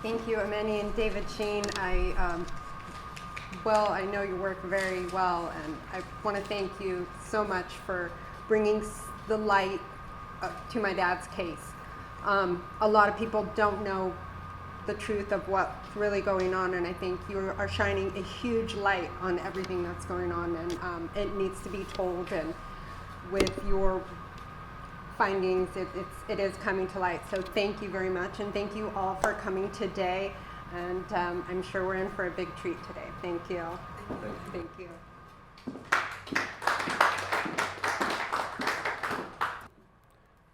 Thank you, Ameni and David Sheen. I know your work very well, and I want to thank you so much for bringing the light to my dad's case. A lot of people don't know the truth of what's really going on, and I think you are shining a huge light on everything that's going on, and it needs to be told, and with your findings, it is coming to light. So thank you very much, and thank you all for coming today, and I'm sure we're in for a big treat today. Thank you. Thank you.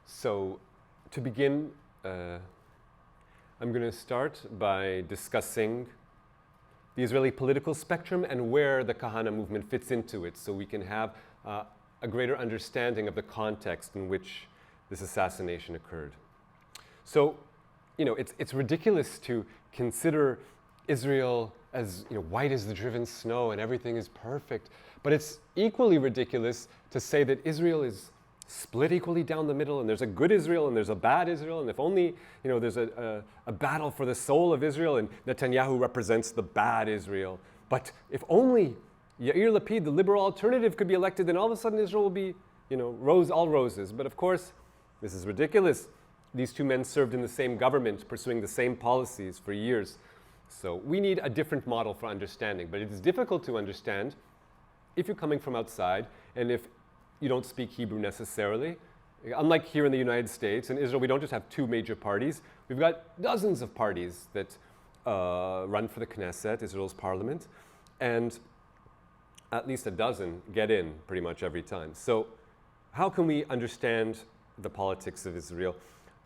So to begin, I'm going to start by discussing the Israeli political spectrum and where the Kahane movement fits into it, so we can have a greater understanding of the context in which this assassination occurred. So, it's ridiculous to consider Israel as white as the driven snow and everything is perfect, but it's equally ridiculous to say that Israel is split equally down the middle, and there's a good Israel and there's a bad Israel, and if only there's a battle for the soul of Israel, and Netanyahu represents the bad Israel. But if only Yair Lapid, the liberal alternative, could be elected, then all of a sudden Israel will be all roses. But of course, this is ridiculous. These two men served in the same government, pursuing the same policies for years. So we need a different model for understanding. But it is difficult to understand if you're coming from outside and if you don't speak Hebrew necessarily. Unlike here in the United States, in Israel, we don't just have two major parties. We've got dozens of parties that run for the Knesset, Israel's parliament, and at least a dozen get in pretty much every time. So how can we understand the politics of Israel?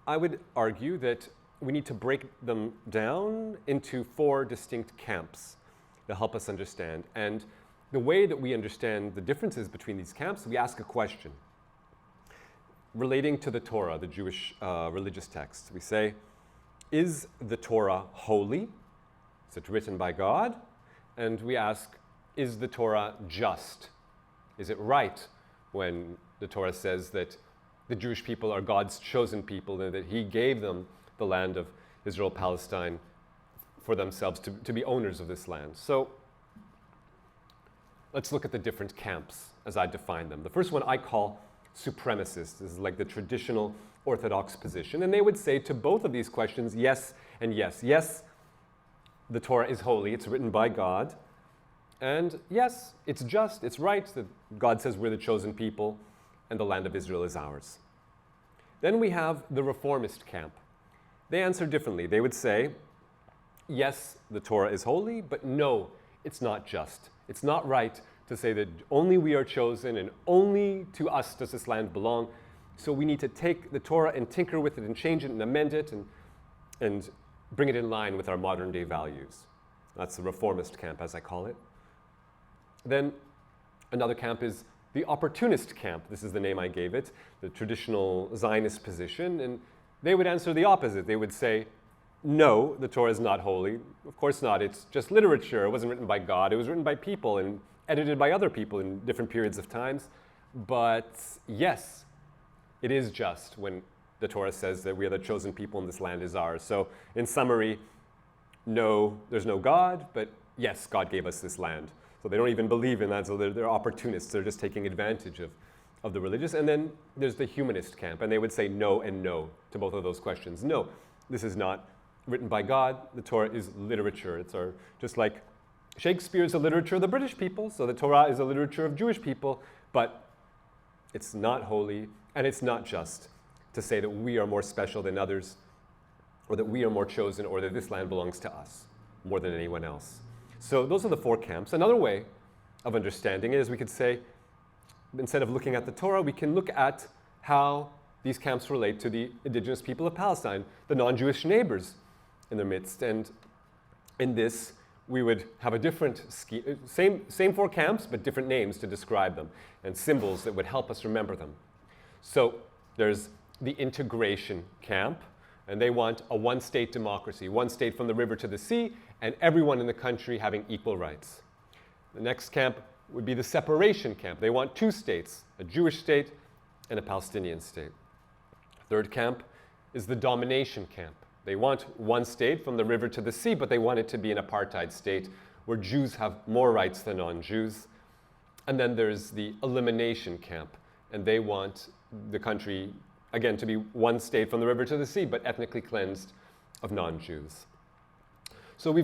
I would argue that we need to break them down into four distinct camps to help us understand. And the way that we understand the differences between these camps, we ask a question relating to the Torah, the Jewish religious text. We say, is the Torah holy? Is it written by God? And we ask, is the Torah just? Is it right when the Torah says that the Jewish people are God's chosen people and that He gave them the land of Israel, Palestine for themselves to be owners of this land? So let's look at the different camps as I define them. The first one I call supremacists. This is like the traditional Orthodox position. And they would say to both of these questions, yes and yes. Yes, the Torah is holy. It's written by God. And yes, it's just, it's right that God says we're the chosen people and the land of Israel is ours. Then we have the reformist camp. They answer differently. They would say, yes, the Torah is holy, but no, it's not just. It's not right to say that only we are chosen and only to us does this land belong. So we need to take the Torah and tinker with it and change it and amend it and bring it in line with our modern day values. That's the reformist camp, as I call it. Then another camp is the opportunist camp. This is the name I gave it, the traditional Zionist position. And they would answer the opposite. They would say, no, the Torah is not holy. Of course not. It's just literature. It wasn't written by God. It was written by people and edited by other people in different periods of times. But yes, it is just when the Torah says that we are the chosen people and this land is ours. So in summary, no, there's no God, but yes, God gave us this land. So they don't even believe in that, so they're opportunists. They're just taking advantage of the religious. And then there's the humanist camp, and they would say no and no to both of those questions. No, this is not written by God. The Torah is literature. It's just like Shakespeare is a literature of the British people, so the Torah is a literature of Jewish people, but it's not holy, and it's not just to say that we are more special than others, or that we are more chosen, or that this land belongs to us more than anyone else. So those are the four camps. Another way of understanding it is we could say, instead of looking at the Torah, we can look at how these camps relate to the indigenous people of Palestine, the non-Jewish neighbors in their midst. And in this, we would have a different scheme, same four camps, but different names to describe them, and symbols that would help us remember them. So there's the integration camp, and they want a one-state democracy, one state from the river to the sea, and everyone in the country having equal rights. The next camp would be the separation camp. They want two states, a Jewish state and a Palestinian state. Third camp is the domination camp. They want one state from the river to the sea, but they want it to be an apartheid state where Jews have more rights than non-Jews. And then there's the elimination camp, and they want the country, again, to be one state from the river to the sea, but ethnically cleansed of non-Jews. So we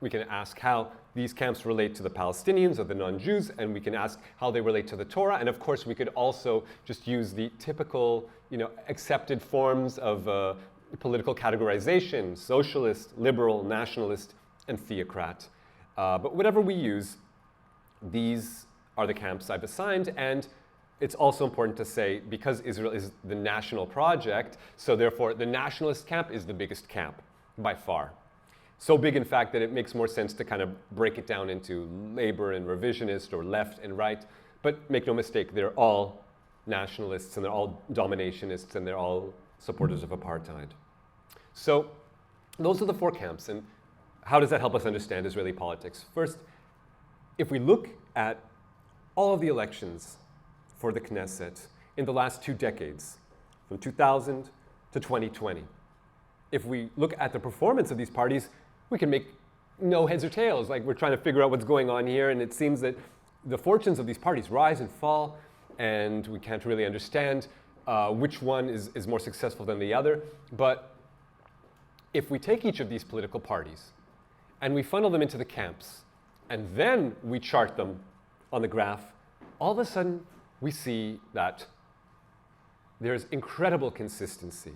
can ask how these camps relate to the Palestinians or the non-Jews, and we can ask how they relate to the Torah, and of course we could also just use the typical, accepted forms of political categorization: socialist, liberal, nationalist, and theocrat. But whatever we use, these are the camps I've assigned, and it's also important to say, because Israel is the national project, so therefore the nationalist camp is the biggest camp by far. So big, in fact, that it makes more sense to kind of break it down into labor and revisionist or left and right. But make no mistake, they're all nationalists and they're all dominationists and they're all supporters of apartheid. So those are the four camps. And how does that help us understand Israeli politics? First, if we look at all of the elections for the Knesset in the last 2 decades, from 2000 to 2020, if we look at the performance of these parties, we can make no heads or tails. Like, we're trying to figure out what's going on here, and it seems that the fortunes of these parties rise and fall, and we can't really understand which one is more successful than the other. But if we take each of these political parties and we funnel them into the camps, and then we chart them on the graph, all of a sudden we see that there's incredible consistency.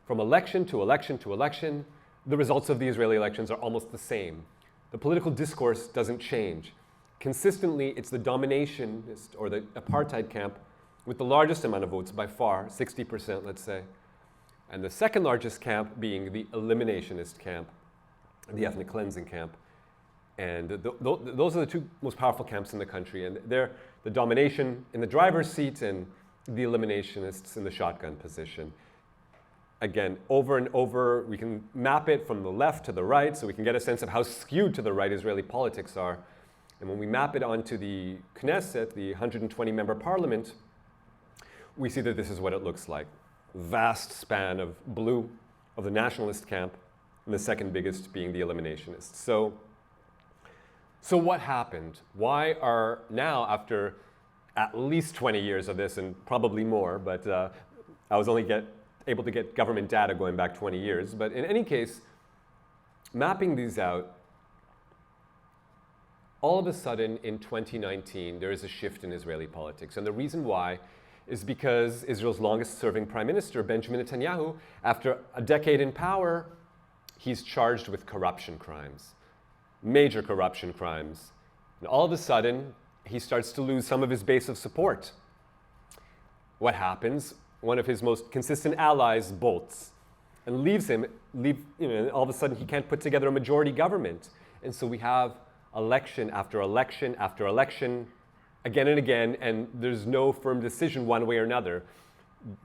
From election to election to election, the results of the Israeli elections are almost the same. The political discourse doesn't change. Consistently, it's the dominationist or the apartheid camp with the largest amount of votes by far, 60%, let's say. And the second largest camp being the eliminationist camp, the ethnic cleansing camp. And those are the two most powerful camps in the country. And they're the domination in the driver's seat and the eliminationists in the shotgun position. Again, over and over, we can map it from the left to the right, so we can get a sense of how skewed to the right Israeli politics are. And when we map it onto the Knesset, the 120-member parliament, we see that this is what it looks like. Vast span of blue of the nationalist camp, and the second biggest being the eliminationists. So what happened? Why are now, after at least 20 years of this, and probably more, but I was only able to get government data going back 20 years. But in any case, mapping these out, all of a sudden in 2019, there is a shift in Israeli politics. And the reason why is because Israel's longest serving prime minister, Benjamin Netanyahu, after a decade in power, he's charged with corruption crimes, major corruption crimes. And all of a sudden, he starts to lose some of his base of support. What happens? One of his most consistent allies bolts and leaves him, all of a sudden he can't put together a majority government. And so we have election after election after election, again and again, and there's no firm decision one way or another.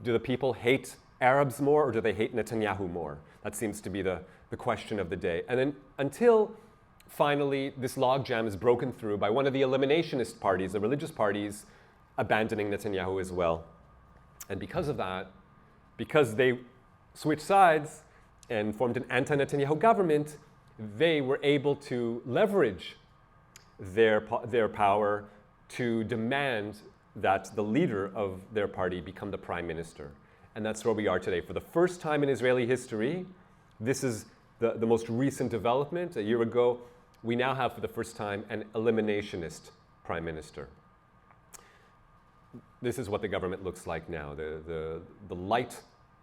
Do the people hate Arabs more, or do they hate Netanyahu more? That seems to be the question of the day. And then until finally this logjam is broken through by one of the eliminationist parties, the religious parties, abandoning Netanyahu as well. And because of that, because they switched sides and formed an anti-Netanyahu government, they were able to leverage their power to demand that the leader of their party become the prime minister. And that's where we are today. For the first time in Israeli history, this is the most recent development. A year ago, we now have for the first time an eliminationist prime minister. This is what the government looks like now. The light,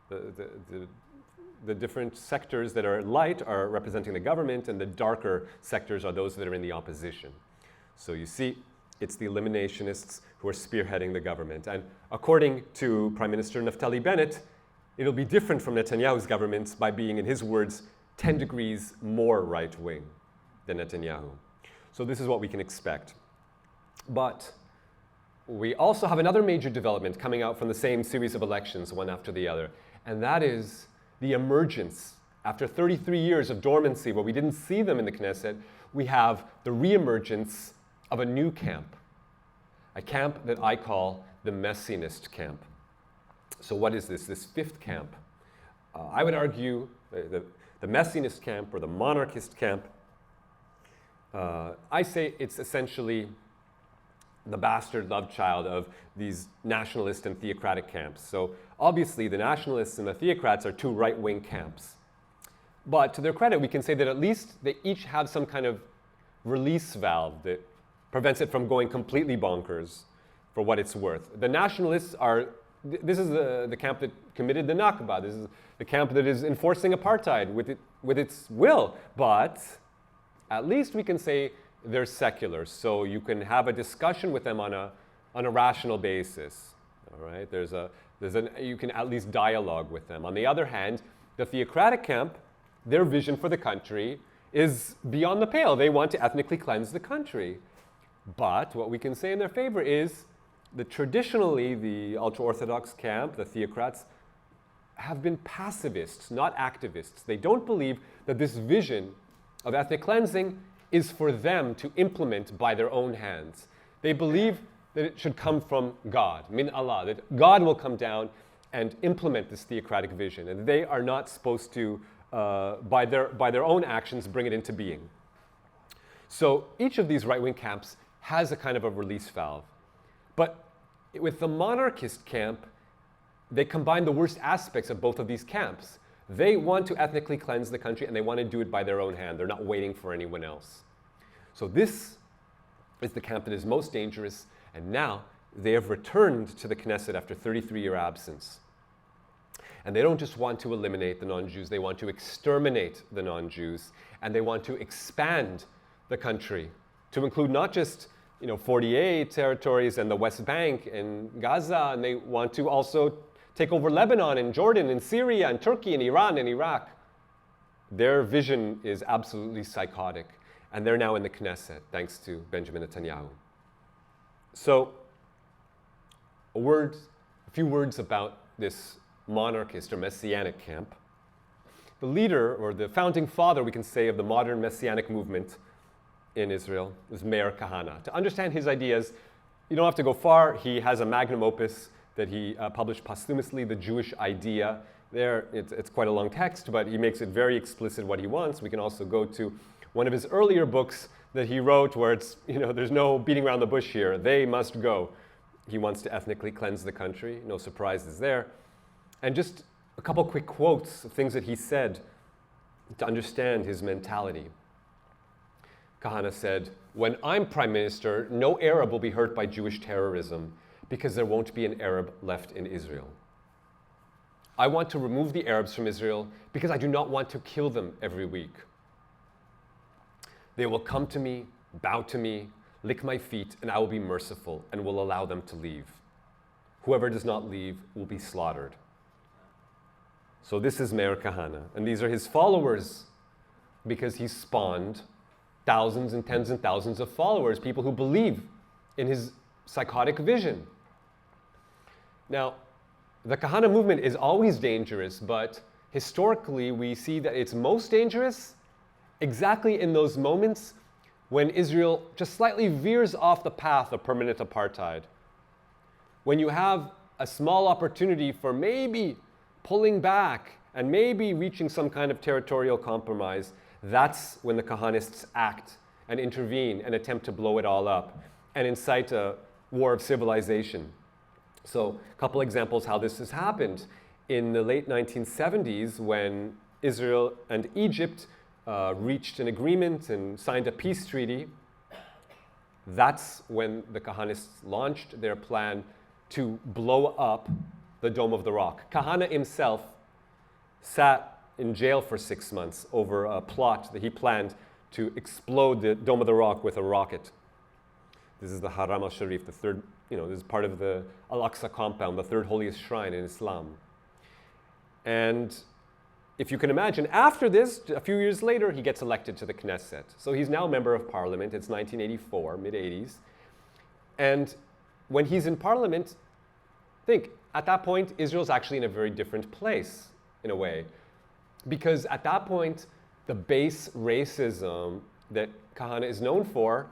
the different sectors that are light are representing the government, and the darker sectors are those that are in the opposition. So you see, it's the eliminationists who are spearheading the government. And according to Prime Minister Naftali Bennett, it'll be different from Netanyahu's government by being, in his words, 10 degrees more right-wing than Netanyahu. So this is what we can expect. But we also have another major development coming out from the same series of elections, one after the other, and that is the emergence. After 33 years of dormancy, where we didn't see them in the Knesset, we have the reemergence of a new camp, a camp that I call the messianist camp. So what is this fifth camp? I would argue the messianist camp or the monarchist camp, I say it's essentially the bastard love child of these nationalist and theocratic camps. So obviously the nationalists and the theocrats are two right-wing camps. But to their credit, we can say that at least they each have some kind of release valve that prevents it from going completely bonkers for what it's worth. The nationalists are, this is the camp that committed the Nakba. This is the camp that is enforcing apartheid with its will. But at least we can say they're secular, so you can have a discussion with them on a rational basis. All right, you can at least dialogue with them. On the other hand, the theocratic camp, their vision for the country is beyond the pale. They want to ethnically cleanse the country. But what we can say in their favor is that traditionally the ultra-Orthodox camp, the theocrats, have been pacifists, not activists. They don't believe that this vision of ethnic cleansing is for them to implement by their own hands. They believe that it should come from God, min Allah, that God will come down and implement this theocratic vision, and they are not supposed to, by their own actions, bring it into being. So each of these right-wing camps has a kind of a release valve. But with the monarchist camp, they combine the worst aspects of both of these camps. They want to ethnically cleanse the country, and they want to do it by their own hand. They're not waiting for anyone else. So this is the camp that is most dangerous, and now they have returned to the Knesset after 33-year absence. And they don't just want to eliminate the non-Jews, they want to exterminate the non-Jews, and they want to expand the country to include not just 48 territories and the West Bank and Gaza, and they want to also take over Lebanon and Jordan and Syria and Turkey and Iran and Iraq. Their vision is absolutely psychotic, and they're now in the Knesset, thanks to Benjamin Netanyahu. So, a few words about this monarchist or messianic camp. The leader, or the founding father, we can say, of the modern messianic movement in Israel is Meir Kahane. To understand his ideas, you don't have to go far. He has a magnum opus that he published posthumously, The Jewish Idea. It's quite a long text, but he makes it very explicit what he wants. We can also go to one of his earlier books that he wrote where it's, there's no beating around the bush here. They must go. He wants to ethnically cleanse the country. No surprises there. And just a couple quick quotes of things that he said to understand his mentality. Kahane said, "When I'm prime minister, no Arab will be hurt by Jewish terrorism because there won't be an Arab left in Israel. I want to remove the Arabs from Israel because I do not want to kill them every week. They will come to me, bow to me, lick my feet, and I will be merciful and will allow them to leave. Whoever does not leave will be slaughtered." So this is Meir Kahane, and these are his followers because he spawned thousands and tens and thousands of followers, people who believe in his psychotic vision. Now, the Kahane movement is always dangerous, but historically we see that it's most dangerous exactly in those moments when Israel just slightly veers off the path of permanent apartheid. When you have a small opportunity for maybe pulling back and maybe reaching some kind of territorial compromise, that's when the Kahanists act and intervene and attempt to blow it all up and incite a war of civilization. So a couple examples how this has happened. In the late 1970s, when Israel and Egypt reached an agreement and signed a peace treaty, that's when the Kahanists launched their plan to blow up the Dome of the Rock. Kahane himself sat in jail for 6 months over a plot that he planned to explode the Dome of the Rock with a rocket. This is the Haram al-Sharif, the third, this is part of the Al-Aqsa compound, the third holiest shrine in Islam. And if you can imagine, after this, a few years later, he gets elected to the Knesset. So he's now a member of parliament. It's 1984, mid-80s. And when he's in parliament, think, at that point, Israel's actually in a very different place, in a way. Because at that point, the base racism that Kahane is known for,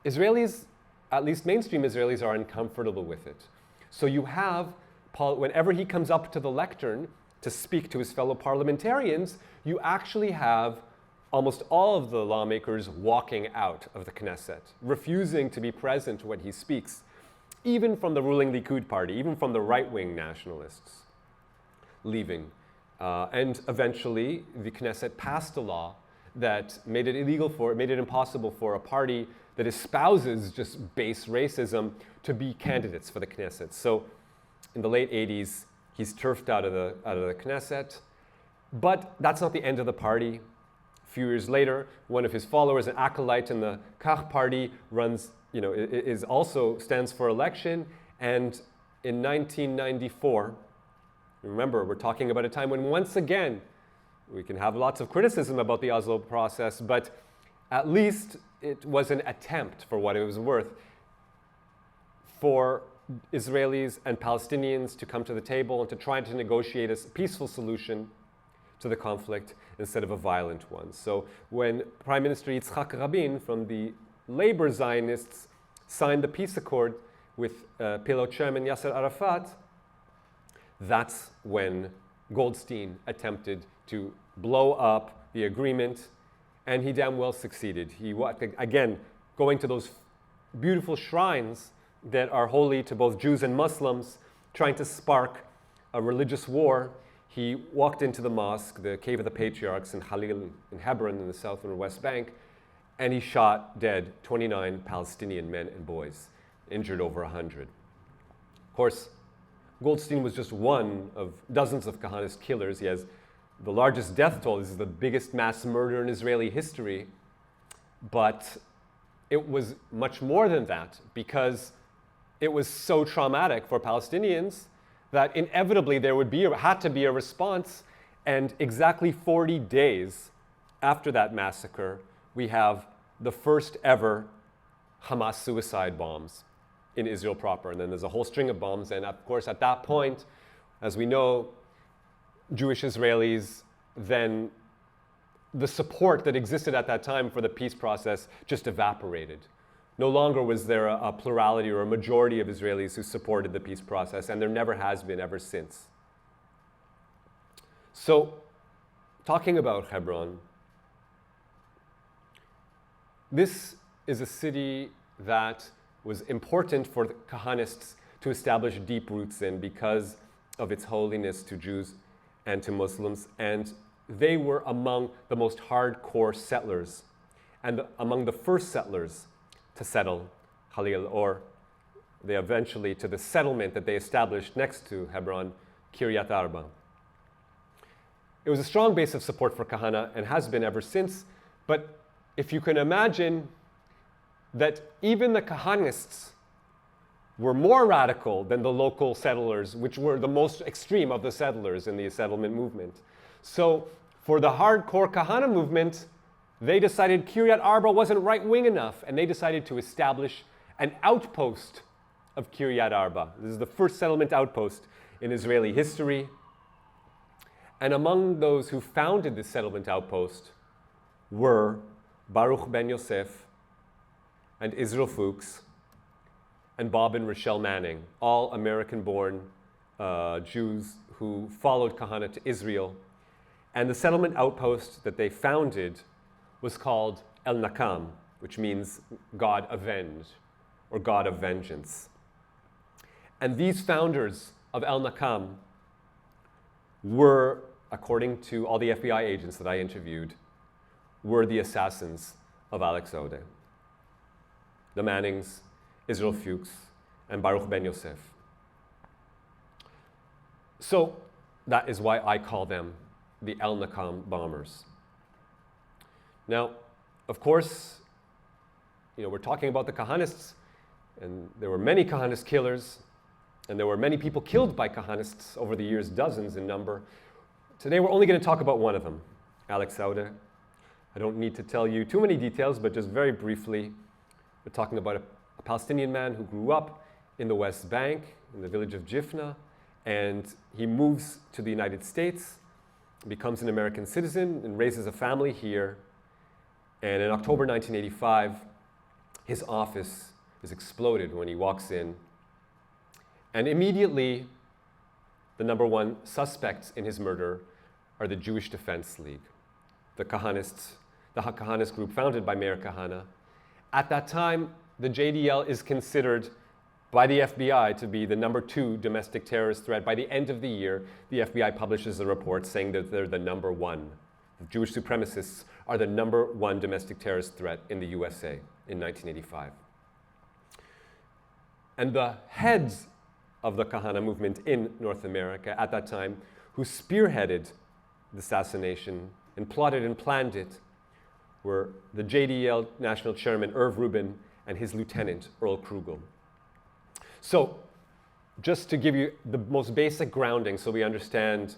Israelis, at least mainstream Israelis, are uncomfortable with it. So you have, whenever he comes up to the lectern, to speak to his fellow parliamentarians, you actually have almost all of the lawmakers walking out of the Knesset, refusing to be present when he speaks, even from the ruling Likud party, even from the right-wing nationalists, leaving. And eventually, the Knesset passed a law that made it impossible for a party that espouses just base racism to be candidates for the Knesset. So in the late 80s, he's turfed out of the Knesset. But that's not the end of the party. A few years later, one of his followers, an acolyte in the Kach party, stands for election. And in 1994, remember, we're talking about a time when once again, we can have lots of criticism about the Oslo process, but at least it was an attempt, for what it was worth, for Israelis and Palestinians to come to the table and to try to negotiate a peaceful solution to the conflict instead of a violent one. So when Prime Minister Yitzhak Rabin from the labor Zionists signed the peace accord with pilot chairman Yasser Arafat, that's when Goldstein attempted to blow up the agreement, and he damn well succeeded. He, again, going to those beautiful shrines that are holy to both Jews and Muslims, trying to spark a religious war, he walked into the mosque, the Cave of the Patriarchs in Khalil, in Hebron, in the south and West Bank, and he shot dead 29 Palestinian men and boys, injured over 100. Of course, Goldstein was just one of dozens of Kahanist killers. He has the largest death toll. This is the biggest mass murder in Israeli history. But it was much more than that, because it was so traumatic for Palestinians that inevitably there had to be a response. And exactly 40 days after that massacre, we have the first ever Hamas suicide bombs in Israel proper. And then there's a whole string of bombs. And of course, at that point, as we know, Jewish Israelis, then the support that existed at that time for the peace process just evaporated. No longer was there a plurality or a majority of Israelis who supported the peace process, and there never has been ever since. So, talking about Hebron, this is a city that was important for the Kahanists to establish deep roots in because of its holiness to Jews and to Muslims, and they were among the most hardcore settlers and among the first settlers to settle Khalil, or they eventually to the settlement that they established next to Hebron, Kiryat Arba. It was a strong base of support for Kahana and has been ever since, but if you can imagine that even the Kahanists were more radical than the local settlers, which were the most extreme of the settlers in the settlement movement. So for the hardcore Kahana movement, they decided Kiryat Arba wasn't right-wing enough, and they decided to establish an outpost of Kiryat Arba. This is the first settlement outpost in Israeli history. And among those who founded this settlement outpost were Baruch Ben Yosef and Israel Fuchs and Bob and Rochelle Manning, all American-born Jews who followed Kahana to Israel. And the settlement outpost that they founded was called El-Nakam, which means God avenged, or God of vengeance. And these founders of El-Nakam were, according to all the FBI agents that I interviewed, were the assassins of Alex Ode. The Mannings, Israel Fuchs, and Baruch Ben Yosef. So that is why I call them the El-Nakam bombers. Now, of course, we're talking about the Kahanists, and there were many Kahanist killers, and there were many people killed by Kahanists over the years, dozens in number. Today we're only going to talk about one of them, Alex Ode. I don't need to tell you too many details, but just very briefly, we're talking about a Palestinian man who grew up in the West Bank, in the village of Jifna, and he moves to the United States, becomes an American citizen, and raises a family here. And in October 1985, his office is exploded when he walks in. And immediately, the number one suspects in his murder are the Jewish Defense League, the Kahanist group founded by Meir Kahane. At that time, the JDL is considered by the FBI to be the number 2 domestic terrorist threat. By the end of the year, the FBI publishes a report saying that they're the number 1. The Jewish supremacists are the number 1 domestic terrorist threat in the USA in 1985. And the heads of the Kahane movement in North America at that time, who spearheaded the assassination and plotted and planned it, were the JDL national chairman, Irv Rubin, and his lieutenant, Earl Krugel. So, just to give you the most basic grounding so we understand,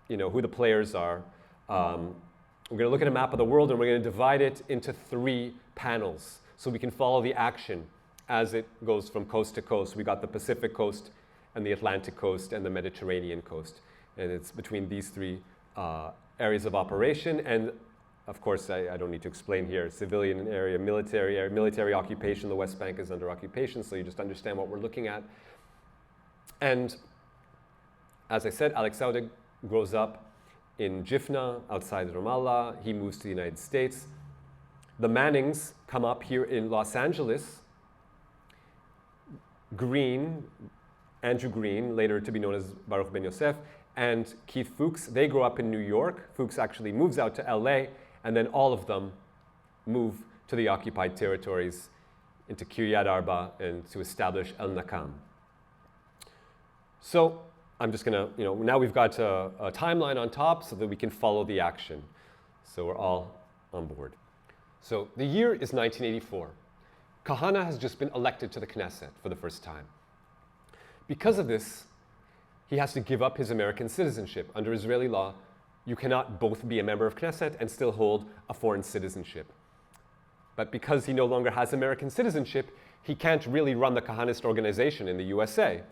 who the players are, we're going to look at a map of the world and we're going to divide it into 3 panels so we can follow the action as it goes from coast to coast. We got the Pacific coast and the Atlantic coast and the Mediterranean coast. And it's between these 3 areas of operation. And of course, I don't need to explain here, civilian area, military occupation. The West Bank is under occupation, so you just understand what we're looking at. And as I said, Alex Saude grows up in Jifna, outside Ramallah. He moves to the United States. The Mannings come up here in Los Angeles. Andrew Green, later to be known as Baruch Ben Yosef, and Keith Fuchs, they grow up in New York. Fuchs actually moves out to LA, and then all of them move to the occupied territories, into Kiryat Arba, and to establish El-Nakam. So I'm just going to, now we've got a timeline on top so that we can follow the action. So we're all on board. So the year is 1984. Kahane has just been elected to the Knesset for the first time. Because of this, he has to give up his American citizenship. Under Israeli law, you cannot both be a member of Knesset and still hold a foreign citizenship. But because he no longer has American citizenship, he can't really run the Kahanist organization in the USA.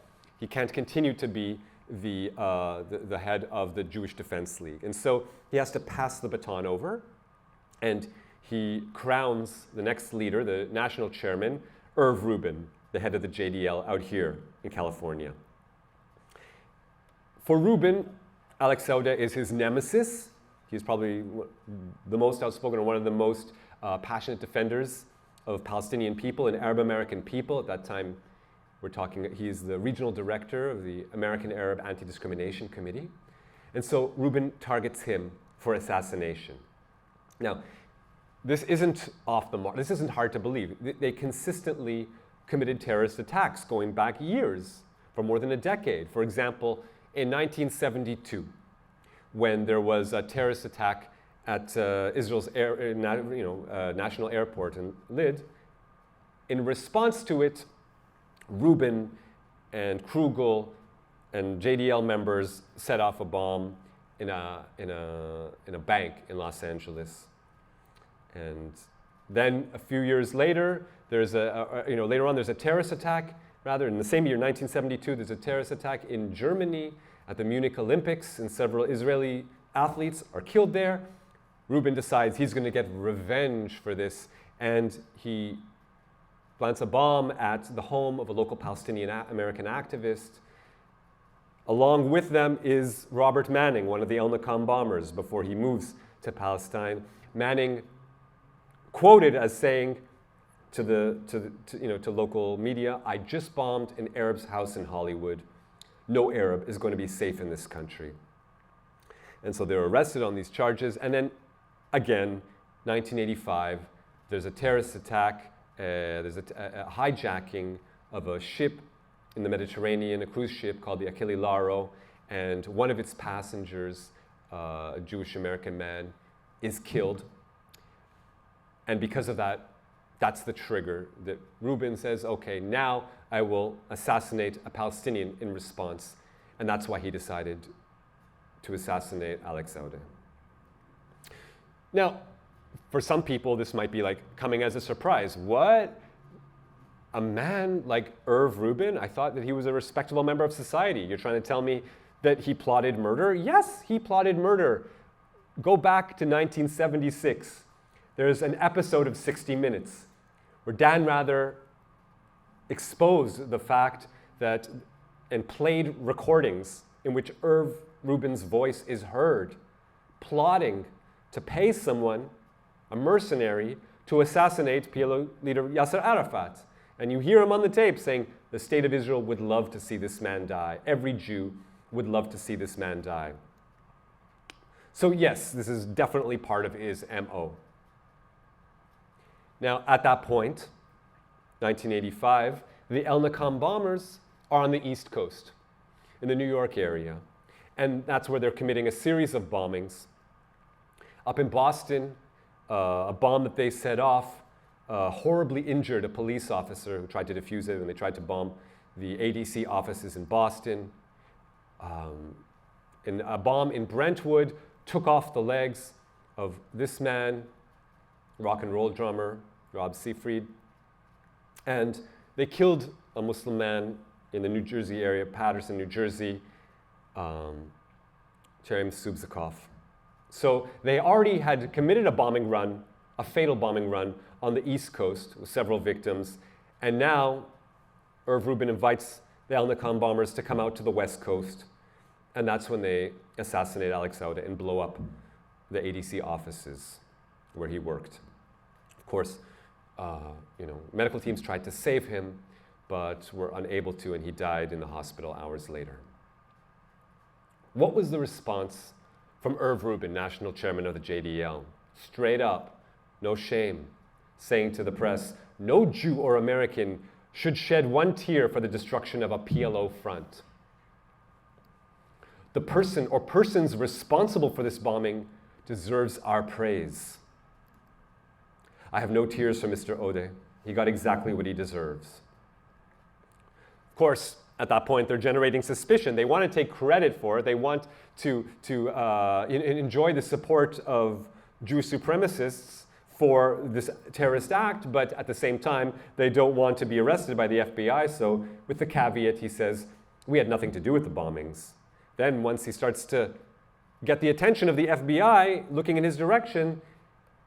He can't continue to be the head of the Jewish Defense League. And so he has to pass the baton over, and he crowns the next leader, the national chairman, Irv Rubin, the head of the JDL out here in California. For Rubin, Alex Saude is his nemesis. He's probably the most outspoken or one of the most passionate defenders of Palestinian people and Arab American people. At that time, he's the regional director of the American Arab Anti-Discrimination Committee. And so Rubin targets him for assassination. Now, this isn't off the mark. This isn't hard to believe. They consistently committed terrorist attacks going back years, for more than a decade. For example, in 1972, when there was a terrorist attack at Israel's national airport in Lid, in response to it, Rubin and Krugel and JDL members set off a bomb in a bank in Los Angeles. And then a few years later, there's later on there's a terrorist attack. Rather, in the same year, 1972, there's a terrorist attack in Germany at the Munich Olympics, and several Israeli athletes are killed there. Rubin decides he's going to get revenge for this, and he plants a bomb at the home of a local Palestinian American activist. Along with them is Robert Manning, one of the El-Nakam bombers, before he moves to Palestine. Manning quoted as saying to local media, "I just bombed an Arab's house in Hollywood. No Arab is going to be safe in this country." And so they're arrested on these charges. And then again, 1985, there's a terrorist attack. There's a hijacking of a ship in the Mediterranean, a cruise ship called the Achille Lauro, and one of its passengers, a Jewish American man, is killed. And because of that, that's the trigger that Rubin says, okay, now I will assassinate a Palestinian in response. And that's why he decided to assassinate Alex Saude. Now, for some people, this might be like coming as a surprise. What? A man like Irv Rubin? I thought that he was a respectable member of society. You're trying to tell me that he plotted murder? Yes, he plotted murder. Go back to 1976. There's an episode of 60 Minutes where Dan Rather exposed the fact that, and played recordings in which Irv Rubin's voice is heard, plotting to pay someone, a mercenary, to assassinate PLO leader Yasser Arafat. And you hear him on the tape saying, the state of Israel would love to see this man die. Every Jew would love to see this man die. So yes, this is definitely part of his MO. Now, at that point, 1985, the El-Nakam bombers are on the East Coast, in the New York area. And that's where they're committing a series of bombings. Up in Boston, a bomb that they set off horribly injured a police officer who tried to defuse it, and they tried to bomb the ADC offices in Boston. And a bomb in Brentwood took off the legs of this man, rock and roll drummer, Rob Seyfried. And they killed a Muslim man in the New Jersey area, Paterson, New Jersey, Cherem Subzakov. So they already had committed a bombing run, a fatal bombing run on the East Coast with several victims. And now Irv Rubin invites the El-Nakam bombers to come out to the West Coast. And that's when they assassinate Alex Aude and blow up the ADC offices where he worked. Of course, medical teams tried to save him, but were unable to, and he died in the hospital hours later. What was the response from Irv Rubin, national chairman of the JDL? Straight up, no shame, saying to the press, no Jew or American should shed one tear for the destruction of a PLO front. The person or persons responsible for this bombing deserves our praise. I have no tears for Mr. Aude. He got exactly what he deserves. Of course, at that point, they're generating suspicion. They want to take credit for it. They want to enjoy the support of Jewish supremacists for this terrorist act, but at the same time, they don't want to be arrested by the FBI. So with the caveat, he says, we had nothing to do with the bombings. Then once he starts to get the attention of the FBI looking in his direction,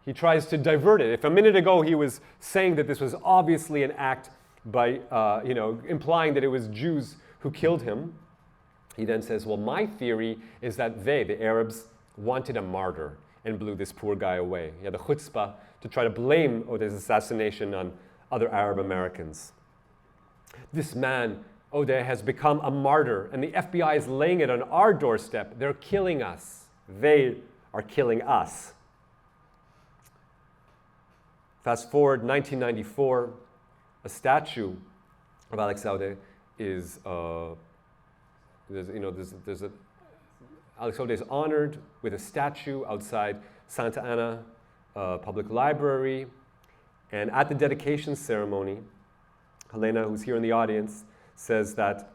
he tries to divert it. If a minute ago he was saying that this was obviously an act by, implying that it was Jews who killed him, he then says, well, my theory is that they, the Arabs, wanted a martyr and blew this poor guy away. He had the chutzpah to try to blame Aude's assassination on other Arab Americans. This man, Aude, has become a martyr, and the FBI is laying it on our doorstep. They're killing us. They are killing us. Fast forward 1994, a statue of Alex Aude is, Alex Aude is honored with a statue outside Santa Ana Public Library. And at the dedication ceremony, Helena, who's here in the audience, says that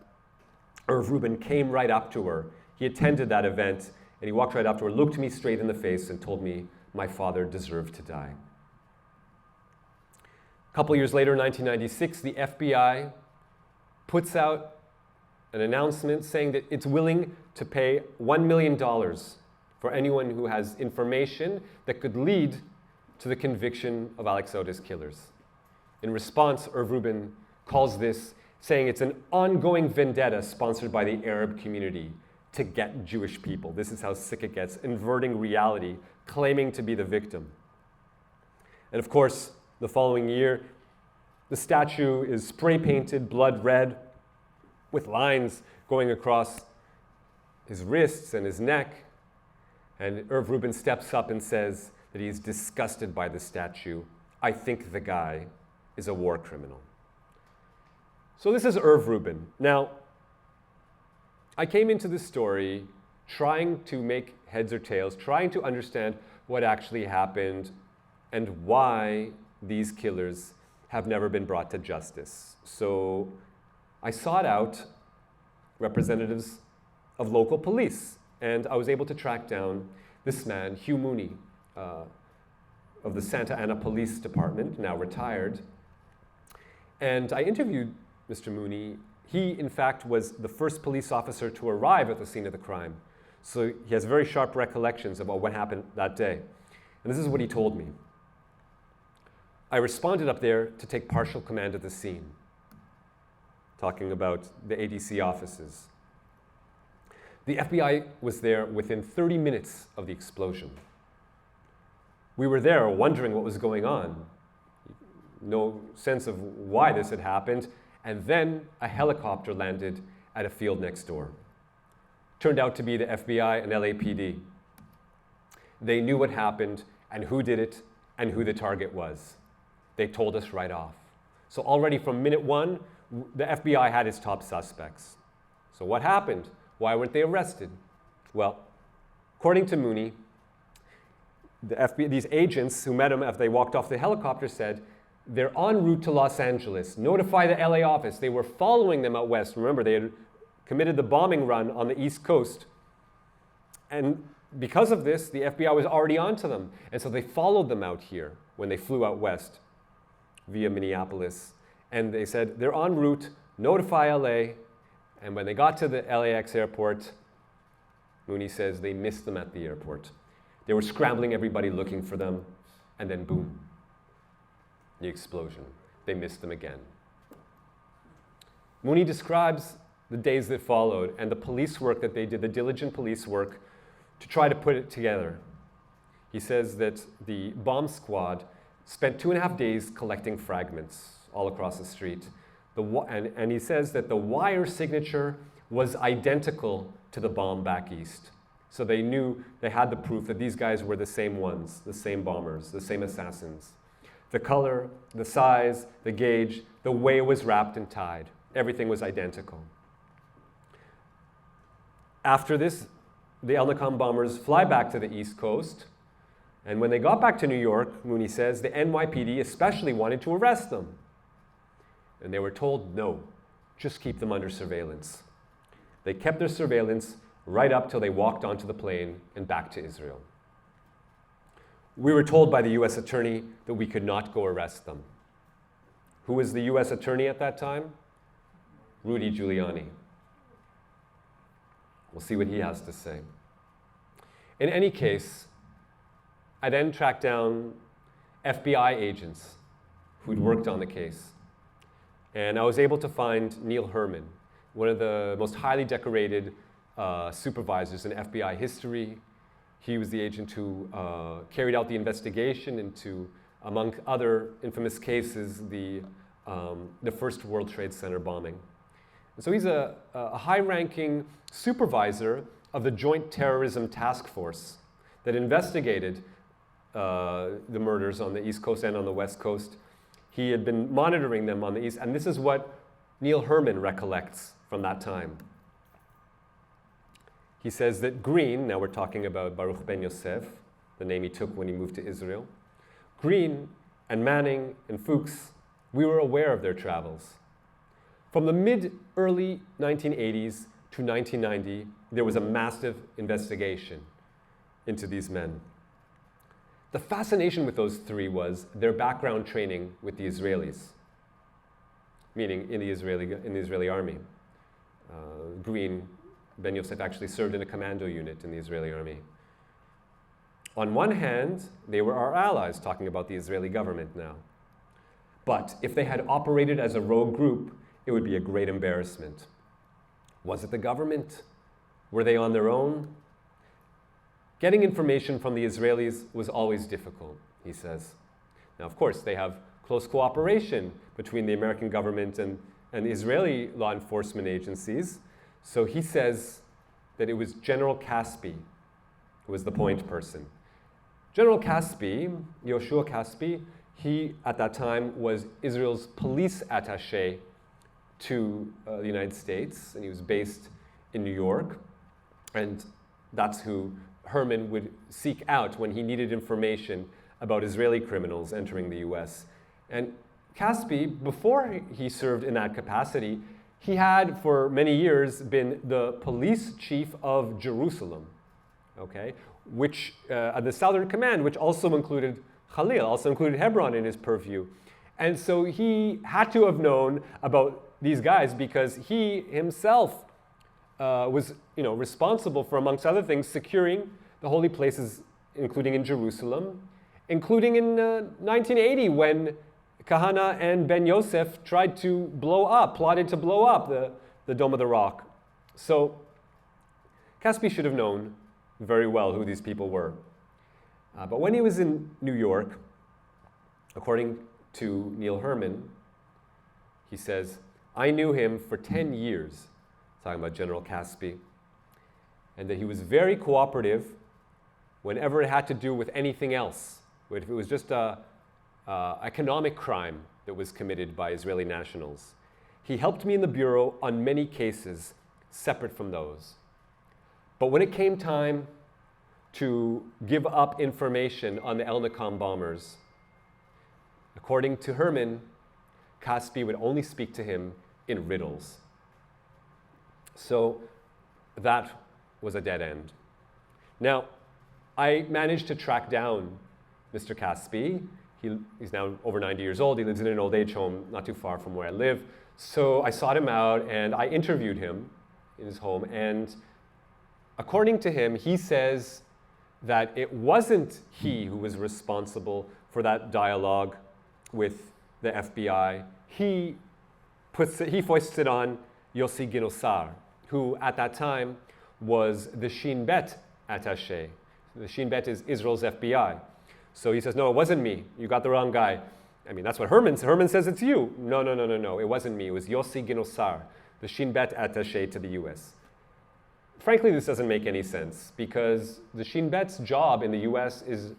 Irv Rubin came right up to her. He attended that event, and he walked right up to her, looked me straight in the face, and told me my father deserved to die. A couple years later, 1996, the FBI puts out an announcement saying that it's willing to pay $1 million for anyone who has information that could lead to the conviction of Alex Aude's killers. In response, Irv Rubin calls this, saying it's an ongoing vendetta sponsored by the Arab community to get Jewish people. This is how sick it gets, inverting reality, claiming to be the victim. And of course, the following year, the statue is spray painted blood red with lines going across his wrists and his neck. And Irv Rubin steps up and says that he's disgusted by the statue. I think the guy is a war criminal. So this is Irv Rubin. Now, I came into this story trying to make heads or tails, trying to understand what actually happened and why these killers have never been brought to justice. So I sought out representatives of local police, and I was able to track down this man, Hugh Mooney, of the Santa Ana Police Department, now retired. And I interviewed Mr. Mooney. He, in fact, was the first police officer to arrive at the scene of the crime. So he has very sharp recollections about what happened that day. And this is what he told me. I responded up there to take partial command of the scene, talking about the ADC offices. The FBI was there within 30 minutes of the explosion. We were there wondering what was going on. No sense of why this had happened. And then a helicopter landed at a field next door. Turned out to be the FBI and LAPD. They knew what happened and who did it and who the target was. They told us right off. So already from minute one, the FBI had its top suspects. So what happened? Why weren't they arrested? Well, according to Mooney, the FBI, these agents who met him after they walked off the helicopter said, they're en route to Los Angeles. Notify the LA office. They were following them out west. Remember, they had committed the bombing run on the East Coast. And because of this, the FBI was already onto them. And so they followed them out here when they flew out west via Minneapolis. And they said, they're en route, notify LA. And when they got to the LAX airport, Mooney says they missed them at the airport. They were scrambling everybody looking for them. And then boom, the explosion. They missed them again. Mooney describes the days that followed and the police work that they did, the diligent police work, to try to put it together. He says that the bomb squad spent 2.5 days collecting fragments all across the street. And he says that the wire signature was identical to the bomb back east. So they knew, they had the proof that these guys were the same ones, the same bombers, the same assassins. The color, the size, the gauge, the way it was wrapped and tied, everything was identical. After this, the El-Nakam bombers fly back to the East Coast. And when they got back to New York, Mooney says, the NYPD especially wanted to arrest them. And they were told, no, just keep them under surveillance. They kept their surveillance right up till they walked onto the plane and back to Israel. We were told by the US attorney that we could not go arrest them. Who was the US attorney at that time? Rudy Giuliani. We'll see what he has to say. In any case, I then tracked down FBI agents who'd worked on the case. And I was able to find Neil Herman, one of the most highly decorated supervisors in FBI history. He was the agent who carried out the investigation into, among other infamous cases, the first World Trade Center bombing. And so he's a high-ranking supervisor of the Joint Terrorism Task Force that investigated the murders on the East Coast and on the West Coast. He had been monitoring them on the East, and this is what Neil Herman recollects from that time. He says that Green, now we're talking about Baruch Ben Yosef, the name he took when he moved to Israel, Green and Manning and Fuchs, we were aware of their travels. From the mid-early 1980s to 1990, there was a massive investigation into these men. The fascination with those three was their background training with the Israelis, meaning in the Israeli army. Green, Ben Yosef actually served in a commando unit in the Israeli army. On one hand, they were our allies, talking about the Israeli government now. But if they had operated as a rogue group, it would be a great embarrassment. Was it the government? Were they on their own? Getting information from the Israelis was always difficult, he says. Now, of course, they have close cooperation between the American government and the Israeli law enforcement agencies. So he says that it was General Caspi who was the point person. General Caspi, Yoshua Caspi, he, at that time, was Israel's police attaché to the United States, and he was based in New York. And that's who Herman would seek out when he needed information about Israeli criminals entering the US. And Caspi, before he served in that capacity, he had for many years been the police chief of Jerusalem, okay? Which, the Southern Command, which also included Khalil, also included Hebron in his purview. And so he had to have known about these guys because he himself was responsible for, amongst other things, securing the holy places, including in Jerusalem, including in 1980 when Kahane and Ben Yosef plotted to blow up the Dome of the Rock. So Caspi should have known very well who these people were. But when he was in New York, according to Neil Herman, he says, I knew him for 10 years, talking about General Caspi, and that he was very cooperative whenever it had to do with anything else. If it was just an economic crime that was committed by Israeli nationals. He helped me in the Bureau on many cases separate from those. But when it came time to give up information on the El-Nakam bombers, according to Herman, Caspi would only speak to him in riddles. So that was a dead end. Now, I managed to track down Mr. Caspi. He's now over 90 years old. He lives in an old age home not too far from where I live. So I sought him out and I interviewed him in his home. And according to him, he says that it wasn't he who was responsible for that dialogue with the FBI. He foists it on Yossi Ginosar, who at that time was the Shin Bet attaché. The Shin Bet is Israel's FBI. So he says, no, it wasn't me. You got the wrong guy. I mean, that's what Herman says it's you. No. It wasn't me. It was Yossi Ginosar, the Shin Bet attaché to the US. Frankly, this doesn't make any sense because the Shin Bet's job in the US is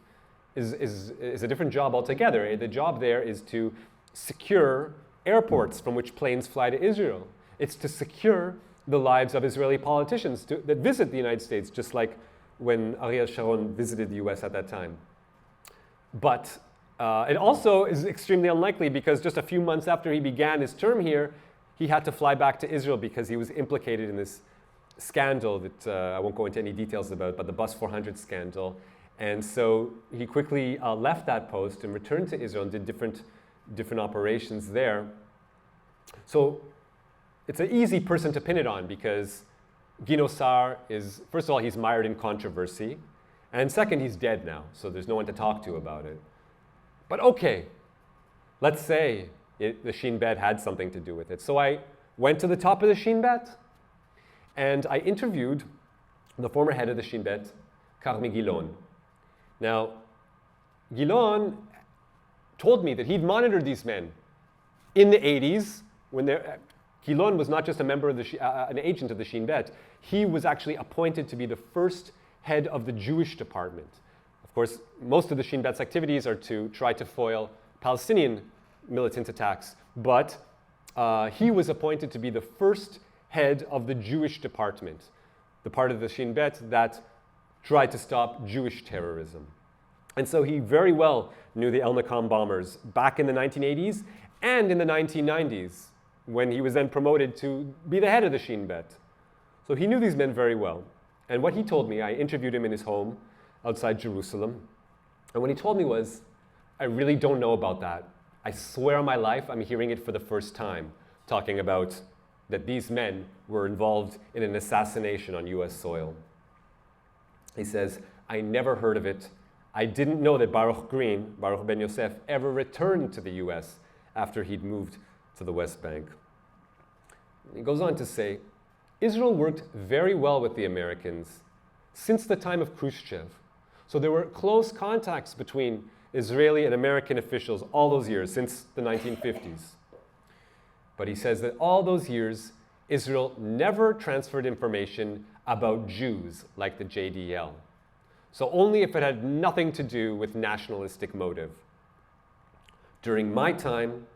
a different job altogether. The job there is to secure airports from which planes fly to Israel. It's to secure the lives of Israeli politicians that visit the United States, just like when Ariel Sharon visited the US at that time. But it also is extremely unlikely because just a few months after he began his term here, he had to fly back to Israel because he was implicated in this scandal that I won't go into any details about, but the Bus 400 scandal. And so he quickly left that post and returned to Israel and did different operations there. So it's an easy person to pin it on because Ginosar is, first of all, he's mired in controversy. And second, he's dead now, so there's no one to talk to about it. But okay, let's say the Shin Bet had something to do with it. So I went to the top of the Shin Bet, and I interviewed the former head of the Shin Bet, Carmi Gilon. Now, Gilon told me that he'd monitored these men in the 80s when Gilon was not just a member of an agent of the Shin Bet. He was actually appointed to be the first head of the Jewish department. Of course, most of the Shin Bet's activities are to try to foil Palestinian militant attacks, but he was appointed to be the first head of the Jewish department, the part of the Shin Bet that tried to stop Jewish terrorism. And so he very well knew the El-Nakam bombers back in the 1980s and in the 1990s, when he was then promoted to be the head of the Shin Bet. So he knew these men very well. And what he told me, I interviewed him in his home outside Jerusalem. And what he told me was, I really don't know about that. I swear on my life, I'm hearing it for the first time, talking about that these men were involved in an assassination on US soil. He says, I never heard of it. I didn't know that Baruch Ben Yosef, ever returned to the US after he'd moved to the West Bank. He goes on to say, Israel worked very well with the Americans since the time of Khrushchev. So there were close contacts between Israeli and American officials all those years, since the 1950s. But he says that all those years, Israel never transferred information about Jews like the JDL. So only if it had nothing to do with nationalistic motive. During my time,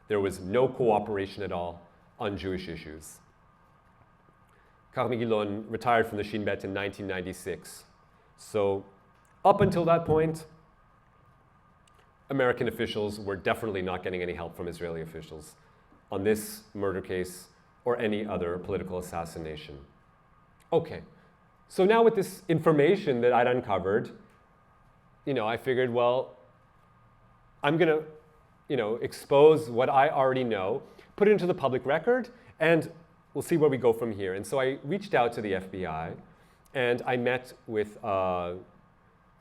there was no cooperation at all on Jewish issues. Carmi Gilon retired from the Shin Bet in 1996. So up until that point, American officials were definitely not getting any help from Israeli officials on this murder case or any other political assassination. Okay, so now with this information that I'd uncovered, I figured, well, I'm going to, expose what I already know, put it into the public record, and we'll see where we go from here. And so I reached out to the FBI, and I met with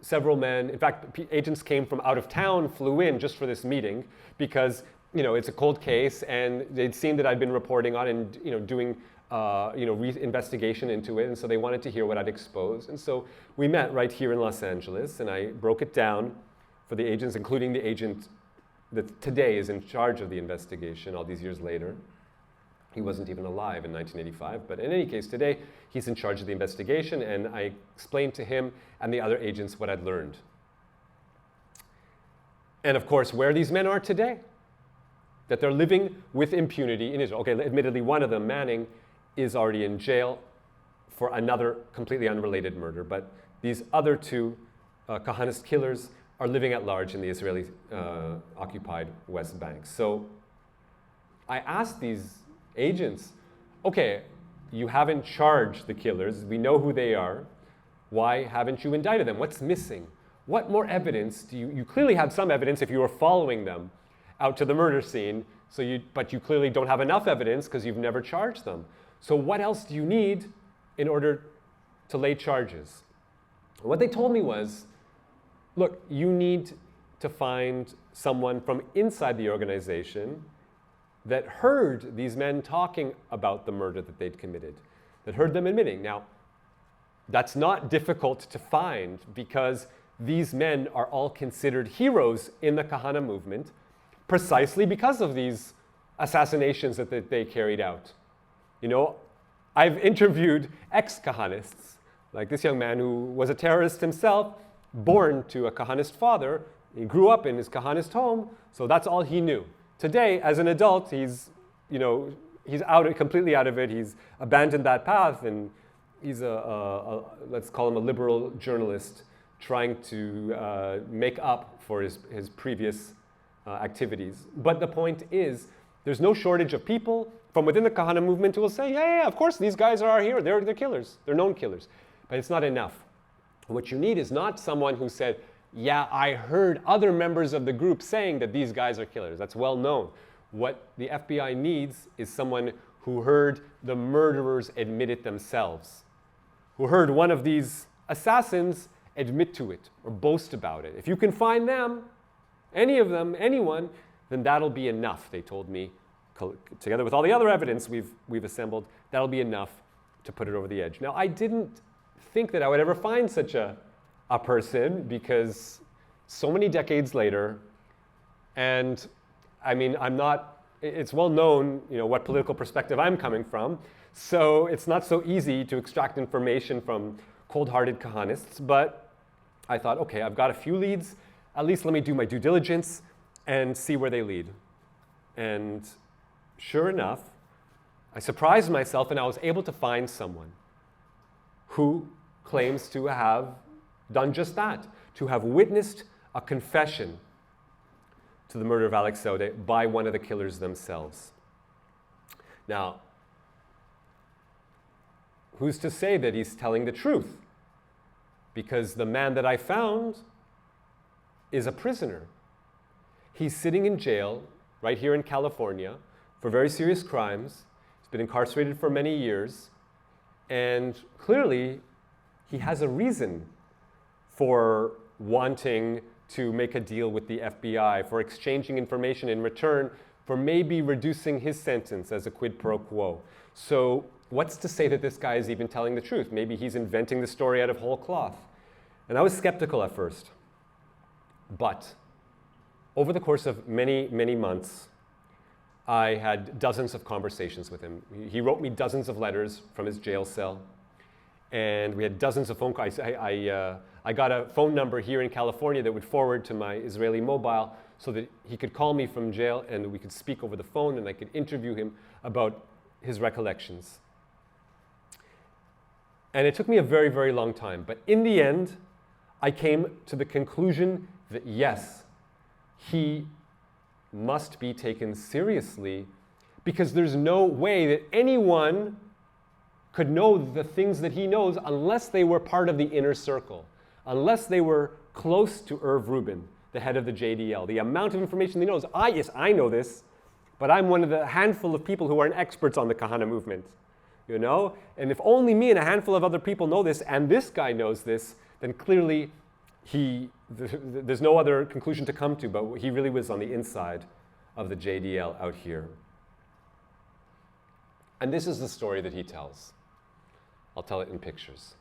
several men. In fact, agents came from out of town, flew in just for this meeting, because it's a cold case, and they'd seen that I'd been reporting on and doing investigation into it, and so they wanted to hear what I'd exposed. And so we met right here in Los Angeles, and I broke it down for the agents, including the agent that today is in charge of the investigation all these years later. He wasn't even alive in 1985, but in any case, today he's in charge of the investigation, and I explained to him and the other agents what I'd learned. And of course, where these men are today, that they're living with impunity in Israel. Okay, admittedly, one of them, Manning, is already in jail for another completely unrelated murder, but these other two Kahanist killers are living at large in the Israeli occupied West Bank. So I asked these agents, okay, you haven't charged the killers, we know who they are, why haven't you indicted them? What's missing? What more evidence do you clearly have some evidence if you were following them out to the murder scene, but you clearly don't have enough evidence because you've never charged them. So what else do you need in order to lay charges? What they told me was, look, you need to find someone from inside the organization that heard these men talking about the murder that they'd committed, that heard them admitting. Now, that's not difficult to find because these men are all considered heroes in the Kahane movement precisely because of these assassinations that they carried out. I've interviewed ex-Kahanists, like this young man who was a terrorist himself, born to a Kahanist father. He grew up in his Kahanist home, so that's all he knew. Today, as an adult, he's completely out of it. He's abandoned that path, and he's let's call him a liberal journalist trying to make up for his previous activities. But the point is, there's no shortage of people from within the Kahane movement who will say, yeah, of course, these guys are our heroes. They're killers. They're known killers. But it's not enough. What you need is not someone who said, yeah, I heard other members of the group saying that these guys are killers. That's well known. What the FBI needs is someone who heard the murderers admit it themselves, who heard one of these assassins admit to it or boast about it. If you can find them, any of them, anyone, then that'll be enough, they told me, together with all the other evidence we've assembled, that'll be enough to put it over the edge. Now, I didn't think that I would ever find such a person because so many decades later, and I mean, it's well known, what political perspective I'm coming from, so it's not so easy to extract information from cold-hearted Kahanists, but I thought, okay, I've got a few leads, at least let me do my due diligence and see where they lead. And sure enough, I surprised myself and I was able to find someone who claims to have done just that, to have witnessed a confession to the murder of Alex Saude by one of the killers themselves. Now, who's to say that he's telling the truth? Because the man that I found is a prisoner. He's sitting in jail right here in California for very serious crimes. He's been incarcerated for many years. And clearly, he has a reason for wanting to make a deal with the FBI, for exchanging information in return, for maybe reducing his sentence as a quid pro quo. So what's to say that this guy is even telling the truth? Maybe he's inventing the story out of whole cloth. And I was skeptical at first. But over the course of many, many months, I had dozens of conversations with him. He wrote me dozens of letters from his jail cell. And we had dozens of phone calls. I got a phone number here in California that would forward to my Israeli mobile so that he could call me from jail and we could speak over the phone and I could interview him about his recollections. And it took me a very, very long time. But in the end, I came to the conclusion that yes, he must be taken seriously because there's no way that anyone could know the things that he knows unless they were part of the inner circle, unless they were close to Irv Rubin, the head of the JDL. The amount of information he knows, I know this, but I'm one of the handful of people who aren't experts on the Kahane movement, And if only me and a handful of other people know this, and this guy knows this, then clearly there's no other conclusion to come to, but he really was on the inside of the JDL out here. And this is the story that he tells. I'll tell it in pictures.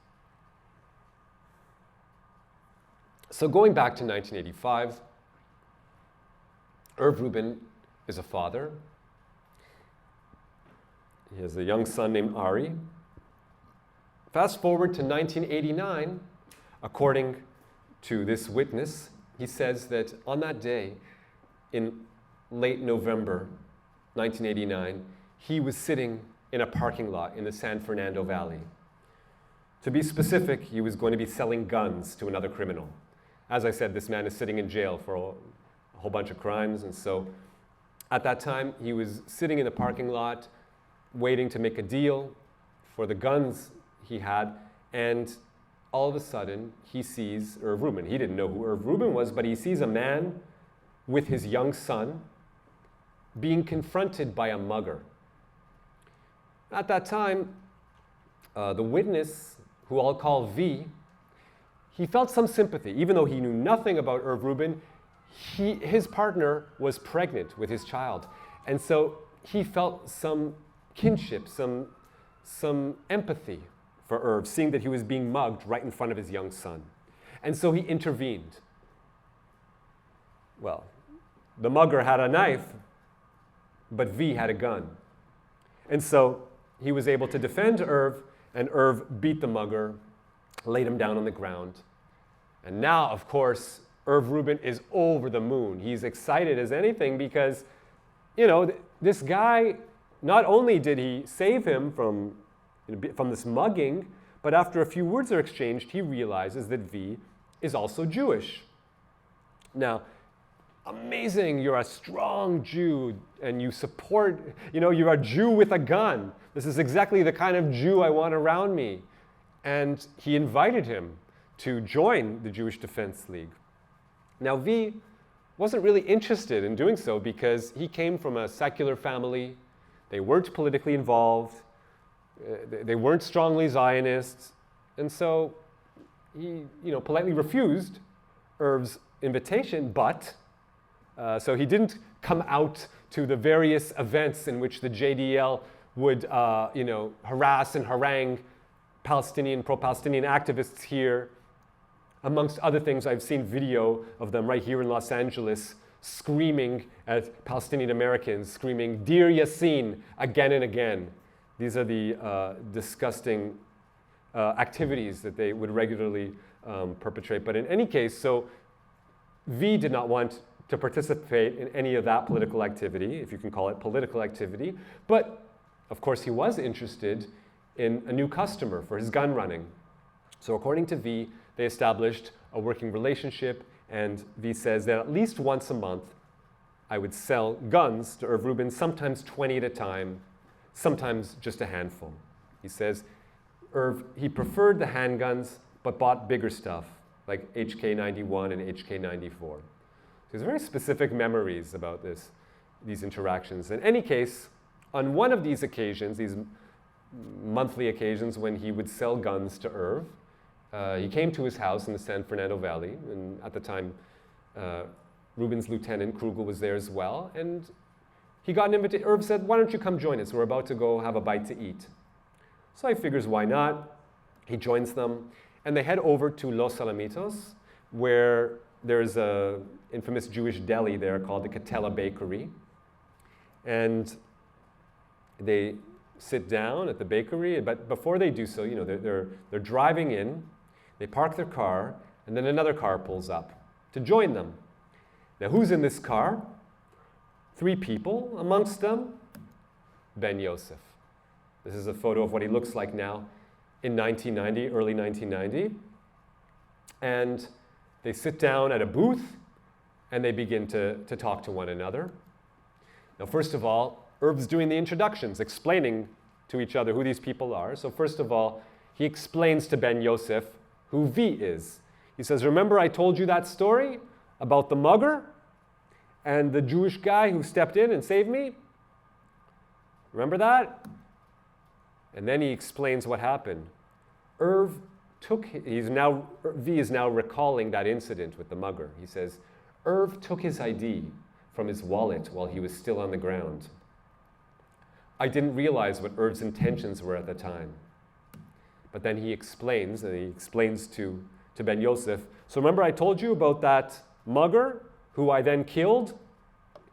So going back to 1985, Irv Rubin is a father. He has a young son named Ari. Fast forward to 1989, according to this witness, he says that on that day, in late November 1989, he was sitting in a parking lot in the San Fernando Valley. To be specific, he was going to be selling guns to another criminal. As I said, this man is sitting in jail for a whole bunch of crimes, and so at that time, he was sitting in the parking lot waiting to make a deal for the guns he had, and all of a sudden, he sees Irv Rubin. He didn't know who Irv Rubin was, but he sees a man with his young son being confronted by a mugger. At that time, the witness, who I'll call V, he felt some sympathy. Even though he knew nothing about Irv Rubin, his partner was pregnant with his child. And so he felt some kinship, some empathy for Irv, seeing that he was being mugged right in front of his young son. And so he intervened. Well, the mugger had a knife, but V had a gun. And so he was able to defend Irv, and Irv beat the mugger, laid him down on the ground. And now, of course, Irv Rubin is over the moon. He's excited as anything because, this guy, not only did he save him from this mugging, but after a few words are exchanged, he realizes that V is also Jewish. Now, amazing, you're a strong Jew and you support, you're a Jew with a gun. This is exactly the kind of Jew I want around me. And he invited him to join the Jewish Defense League. Now, V wasn't really interested in doing so because he came from a secular family. They weren't politically involved. They weren't strongly Zionists. And so he, politely refused Irv's invitation, but so he didn't come out to the various events in which the JDL would, harass and harangue pro-Palestinian activists here. Amongst other things, I've seen video of them right here in Los Angeles screaming at Palestinian Americans, screaming, "Dear Yassin," again and again. These are the disgusting activities that they would regularly perpetrate. But in any case, so V did not want to participate in any of that political activity, if you can call it political activity. But, of course, he was interested in a new customer for his gun running. So according to V, they established a working relationship, and V says that at least once a month, I would sell guns to Irv Rubin, sometimes 20 at a time, sometimes just a handful. He says Irv, he preferred the handguns, but bought bigger stuff, like HK-91 and HK-94. So he has very specific memories about these interactions. In any case, on one of these occasions, these monthly occasions when he would sell guns to Irv, he came to his house in the San Fernando Valley, and at the time, Rubin's lieutenant, Krugel, was there as well, and he got an invitation. Irv said, "Why don't you come join us? We're about to go have a bite to eat." So he figures, why not? He joins them, and they head over to Los Alamitos, where there's an infamous Jewish deli there called the Catella Bakery. And they sit down at the bakery, but before they do so, they're driving in, they park their car, and then another car pulls up to join them. Now, who's in this car? 3 people, amongst them, Ben Yosef. This is a photo of what he looks like now in 1990, early 1990. And they sit down at a booth, and they begin to talk to one another. Now, first of all, Irv's doing the introductions, explaining to each other who these people are. So first of all, he explains to Ben Yosef who V is. He says, "Remember I told you that story about the mugger and the Jewish guy who stepped in and saved me? Remember that?" And then he explains what happened. V is now recalling that incident with the mugger. He says, Irv took his ID from his wallet while he was still on the ground. I didn't realize what Irv's intentions were at the time. But then he explains, and he explains to Ben Yosef, so remember I told you about that mugger who I then killed?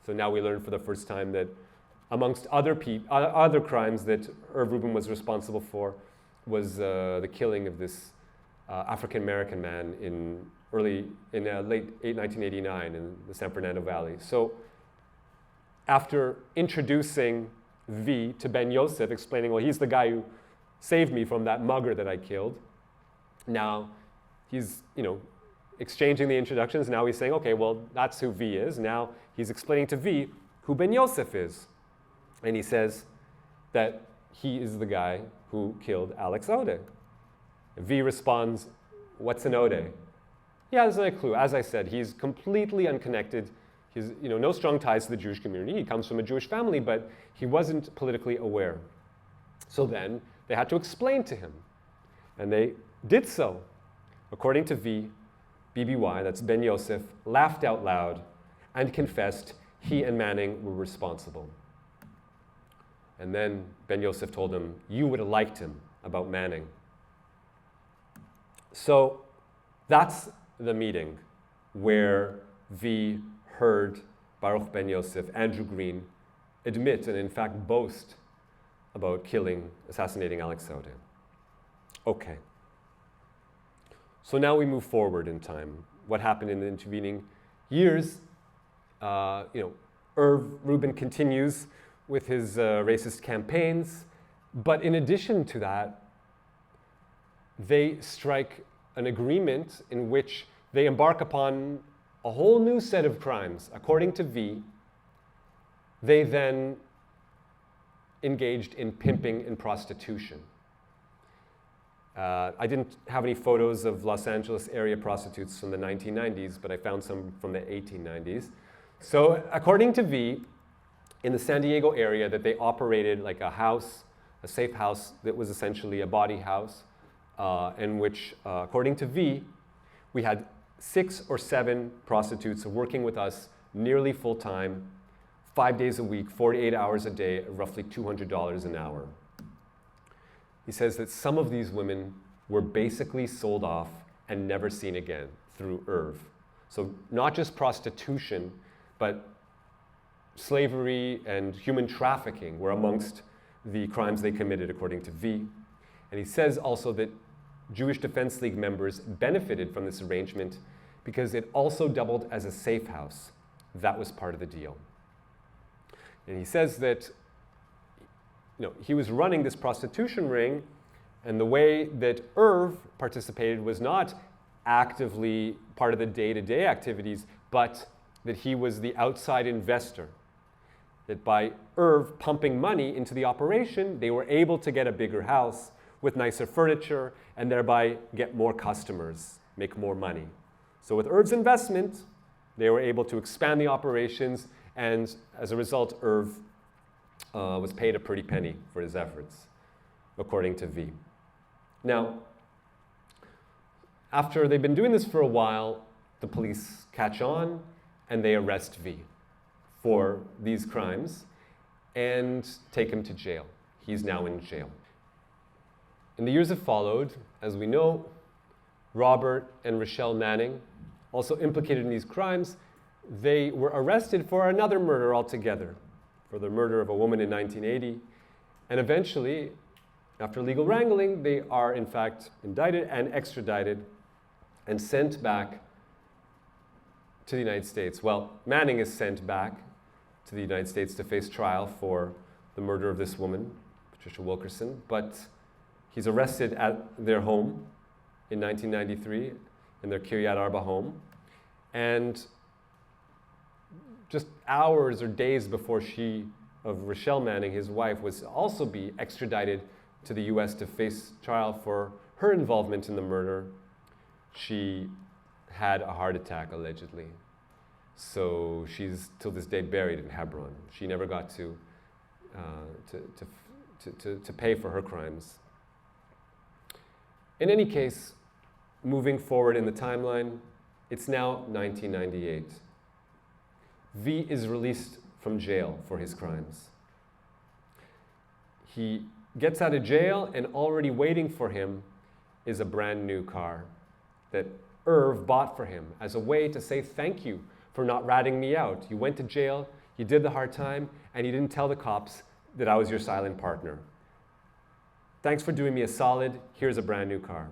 So now we learn for the first time that amongst other crimes that Irv Rubin was responsible for was the killing of this African-American man in late 1989 in the San Fernando Valley. So after introducing V to Ben Yosef, explaining, well, he's the guy who saved me from that mugger that I killed. Now he's, exchanging the introductions. Now he's saying, okay, well, that's who V is. Now he's explaining to V who Ben Yosef is. And he says that he is the guy who killed Alex Ode. V responds, what's an Ode? He has no clue. As I said, he's completely unconnected. He's no strong ties to the Jewish community. He comes from a Jewish family, but he wasn't politically aware. So then they had to explain to him. And they did so. According to V, BBY, that's Ben Yosef, laughed out loud and confessed he and Manning were responsible. And then Ben Yosef told him, you would have liked him about Manning. So that's the meeting where V heard Baruch Ben Yosef, Andrew Green, admit and in fact boast about assassinating Alex Ode. Okay. So now we move forward in time. What happened in the intervening years? Irv Rubin continues with his racist campaigns, but in addition to that, they strike an agreement in which they embark upon a whole new set of crimes. According to V, they then engaged in pimping and prostitution. I didn't have any photos of Los Angeles area prostitutes from the 1990s, but I found some from the 1890s. So according to V, in the San Diego area, that they operated like a house, a safe house that was essentially a body house, in which, according to V, we had 6 or 7 prostitutes working with us nearly full time, 5 days a week, 48 hours a day, roughly $200 an hour. He says that some of these women were basically sold off and never seen again through Irv. So not just prostitution, but slavery and human trafficking were amongst the crimes they committed, according to V. And he says also that Jewish Defense League members benefited from this arrangement because it also doubled as a safe house. That was part of the deal. And he says that he was running this prostitution ring, and the way that Irv participated was not actively part of the day-to-day activities, but that he was the outside investor. That by Irv pumping money into the operation, they were able to get a bigger house with nicer furniture and thereby get more customers, make more money. So with Irv's investment, they were able to expand the operations, and as a result, Irv was paid a pretty penny for his efforts, according to V. Now, after they've been doing this for a while, the police catch on and they arrest V for these crimes and take him to jail. He's now in jail. In the years that followed, as we know, Robert and Rochelle Manning, also implicated in these crimes, they were arrested for another murder altogether, for the murder of a woman in 1980. And eventually, after legal wrangling, they are in fact indicted and extradited and sent back to the United States. Well, Manning is sent back to the United States to face trial for the murder of this woman, Patricia Wilkerson, but he's arrested at their home in 1993, in their Kiryat Arba home. And just hours or days before Rochelle Manning, his wife, was to also be extradited to the US to face trial for her involvement in the murder, she had a heart attack, allegedly. So she's, till this day, buried in Hebron. She never got to pay for her crimes. In any case, moving forward in the timeline, it's now 1998. V is released from jail for his crimes. He gets out of jail, and already waiting for him is a brand new car that Irv bought for him as a way to say thank you for not ratting me out. You went to jail, you did the hard time, and you didn't tell the cops that I was your silent partner. Thanks for doing me a solid. Here's a brand new car.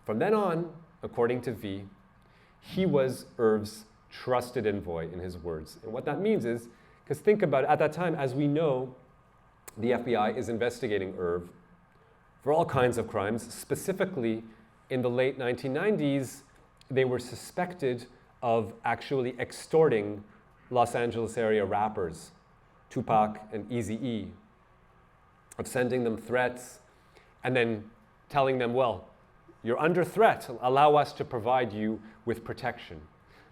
From then on, according to V, he was Irv's trusted envoy, in his words. And what that means is, because think about it, at that time, as we know, the FBI is investigating Irv for all kinds of crimes. Specifically, in the late 1990s, they were suspected of actually extorting Los Angeles area rappers, Tupac and Eazy-E, of sending them threats and then telling them, well, you're under threat, allow us to provide you with protection.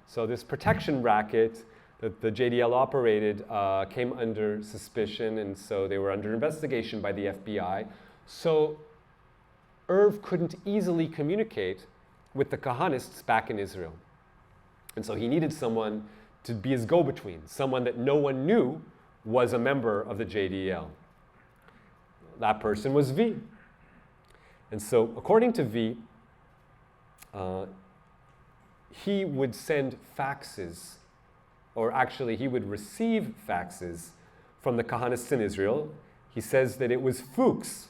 So this protection racket that the JDL operated came under suspicion, and so they were under investigation by the FBI. So Irv couldn't easily communicate with the Kahanists back in Israel. And so he needed someone to be his go-between, someone that no one knew was a member of the JDL. That person was V. And so according to V, he would send faxes, or actually he would receive faxes from the Kahanists in Israel. He says that it was Fuchs,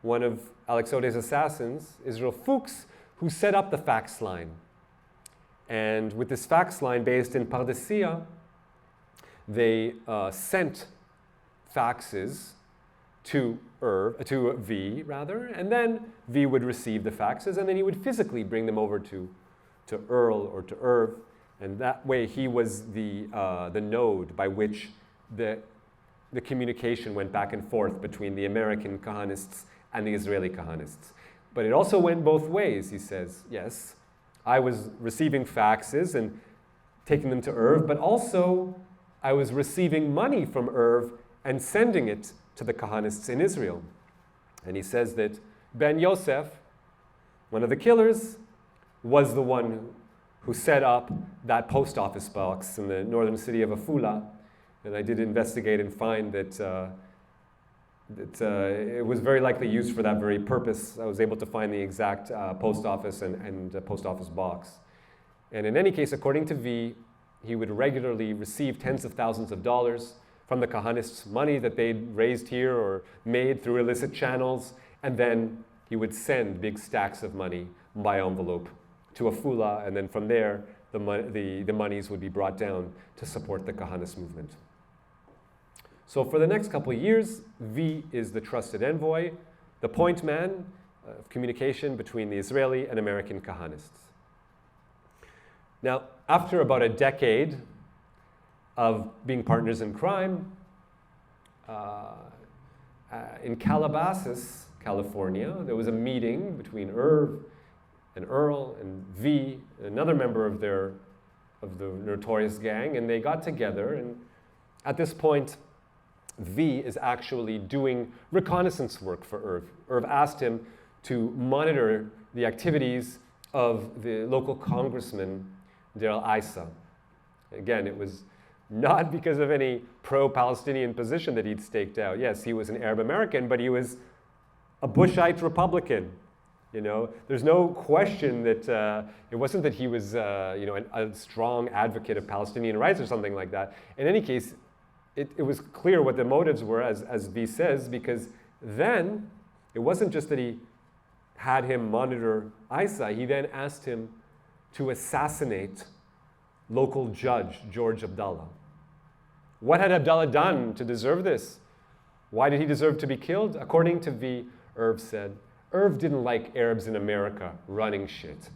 one of Alex Ode's assassins, Israel Fuchs, who set up the fax line. And with this fax line based in Pardesia, they sent faxes to V, and then V would receive the faxes, and then he would physically bring them over to Earl or to Irv, and that way he was the node by which the communication went back and forth between the American Kahanists and the Israeli Kahanists. But it also went both ways, he says. Yes, I was receiving faxes and taking them to Irv, but also I was receiving money from Irv and sending it to the Kahanists in Israel. And he says that Ben Yosef, one of the killers, was the one who set up that post office box in the northern city of Afula. And I did investigate and find that it was very likely used for that very purpose. I was able to find the exact post office and post office box. And in any case, according to V, he would regularly receive tens of thousands of dollars from the Kahanists, money that they'd raised here or made through illicit channels, and then he would send big stacks of money by envelope to Afula, and then from there, the monies would be brought down to support the Kahanist movement. So for the next couple of years, V is the trusted envoy, the point man of communication between the Israeli and American Kahanists. Now, after about a decade of being partners in crime, in Calabasas, California, there was a meeting between Irv and Earl and V, another member of the notorious gang, and they got together, and at this point, V is actually doing reconnaissance work for Irv. Irv asked him to monitor the activities of the local congressman, Darrell Issa. Again, it was not because of any pro-Palestinian position that he'd staked out. Yes, he was an Arab American, but he was a Bushite Republican. You know, there's no question that it wasn't that he was, a strong advocate of Palestinian rights or something like that. In any case, it was clear what the motives were, as V says, because then it wasn't just that he had him monitor Issa. He then asked him to assassinate local judge George Abdallah. What had Abdallah done to deserve this? Why did he deserve to be killed? According to V, Irv said, Irv didn't like Arabs in America running shit.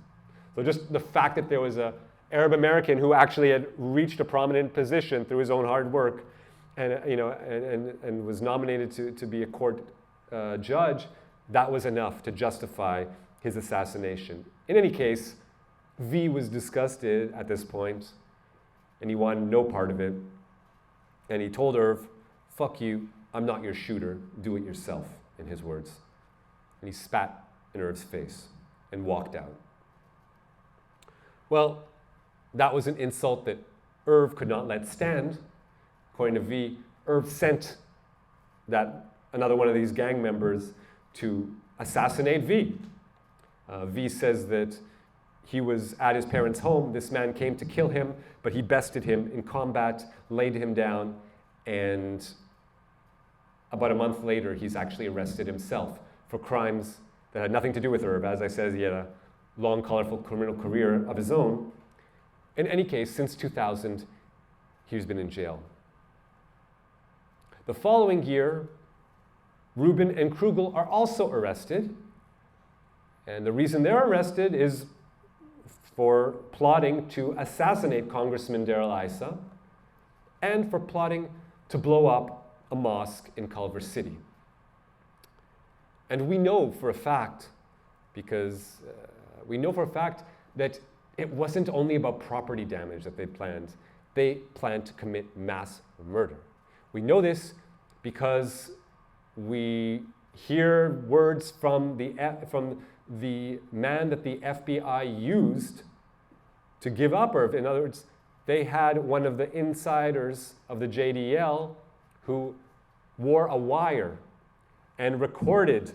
So just the fact that there was an Arab American who actually had reached a prominent position through his own hard work and was nominated to be a court judge, that was enough to justify his assassination. In any case, V was disgusted at this point, and he wanted no part of it. And he told Irv, fuck you, I'm not your shooter, do it yourself, in his words. And he spat in Irv's face and walked out. Well, that was an insult that Irv could not let stand. According to V, Irv sent another one of these gang members to assassinate V. V says that he was at his parents' home. This man came to kill him, but he bested him in combat, laid him down, and about a month later, he's actually arrested himself for crimes that had nothing to do with Irv. As I said, he had a long, colorful criminal career of his own. In any case, since 2000, he's been in jail. The following year, Rubin and Krugel are also arrested. And the reason they're arrested is for plotting to assassinate Congressman Darrell Issa and for plotting to blow up a mosque in Culver City. And we know for a fact, because we know for a fact that it wasn't only about property damage that they planned to commit mass murder. We know this because we hear words from the man that the FBI used to give up Irv. In other words, they had one of the insiders of the JDL who wore a wire and recorded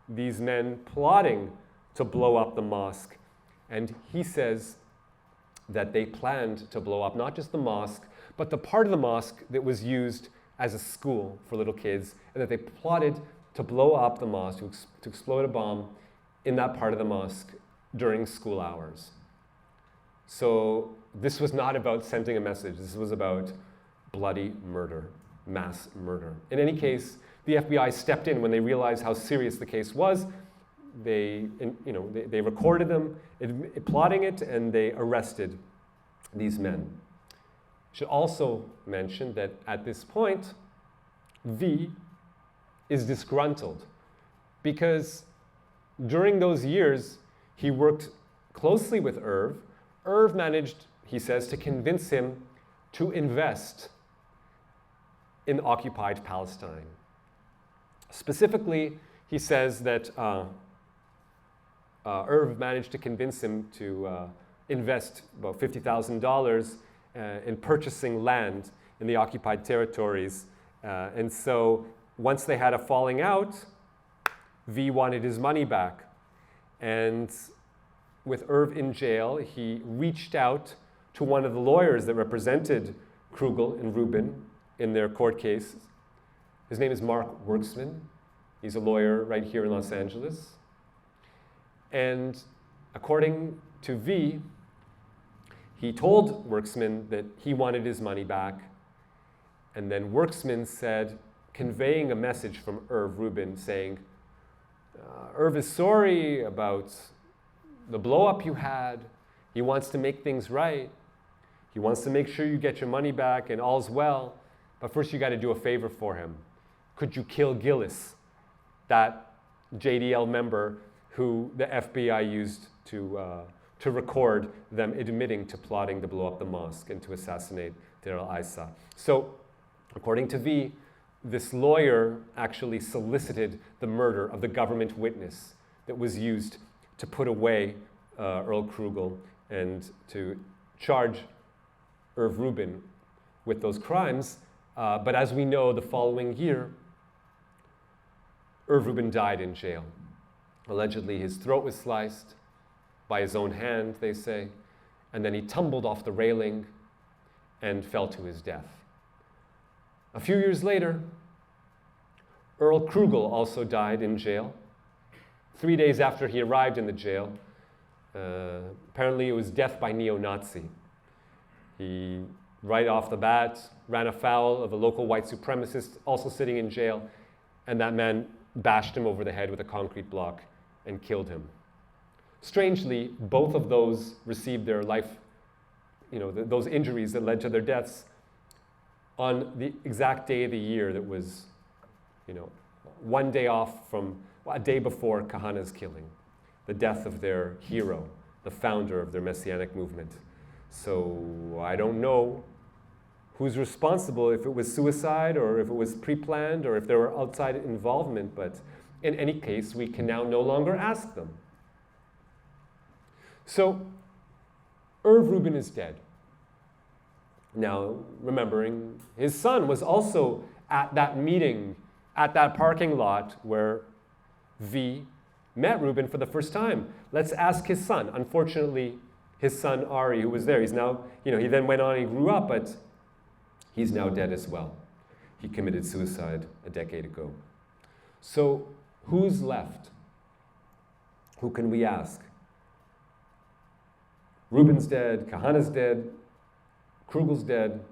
these men plotting to blow up the mosque. And he says that they planned to blow up not just the mosque, but the part of the mosque that was used as a school for little kids, and that they plotted to blow up the mosque, to explode a bomb in that part of the mosque during school hours. So this was not about sending a message. This was about bloody murder, mass murder. In any case, the FBI stepped in when they realized how serious the case was. They recorded them plotting it, and they arrested these men. Should also mention that at this point, V is disgruntled because during those years, he worked closely with Irv. Irv managed, he says, to convince him to invest in occupied Palestine. Specifically, he says that Irv managed to convince him to invest about $50,000 in purchasing land in the occupied territories. And so once they had a falling out, V wanted his money back. And with Irv in jail, he reached out to one of the lawyers that represented Krugel and Rubin in their court case. His name is Mark Worksman. He's a lawyer right here in Los Angeles. And according to V, he told Worksman that he wanted his money back. And then Worksman said, conveying a message from Irv Rubin saying, Irv is sorry about the blow-up you had. He wants to make things right. He wants to make sure you get your money back and all's well. But first you got to do a favor for him. Could you kill Gillis, that JDL member who the FBI used to record them admitting to plotting to blow up the mosque and to assassinate Darrell Issa? So, according to V, this lawyer actually solicited the murder of the government witness that was used to put away Earl Krugel and to charge Irv Rubin with those crimes. But as we know, the following year, Irv Rubin died in jail. Allegedly, his throat was sliced by his own hand, they say, and then he tumbled off the railing and fell to his death. A few years later, Earl Krugel also died in jail. 3 days after he arrived in the jail, apparently it was death by neo-Nazi. He, right off the bat, ran afoul of a local white supremacist also sitting in jail, and that man bashed him over the head with a concrete block and killed him. Strangely, both of those received their life, those injuries that led to their deaths on the exact day of the year that was, one day off from a day before Kahane's killing, the death of their hero, the founder of their messianic movement. So I don't know who's responsible, if it was suicide or if it was pre-planned or if there were outside involvement, but in any case, we can now no longer ask them. So Irv Rubin is dead. Now, remembering his son was also at that meeting at that parking lot where V met Reuben for the first time. Let's ask his son. Unfortunately, his son Ari, who was there, he's now, he then went on, he grew up, but he's now dead as well. He committed suicide a decade ago. So who's left? Who can we ask? Reuben's dead, Kahane's dead, Krugel's dead.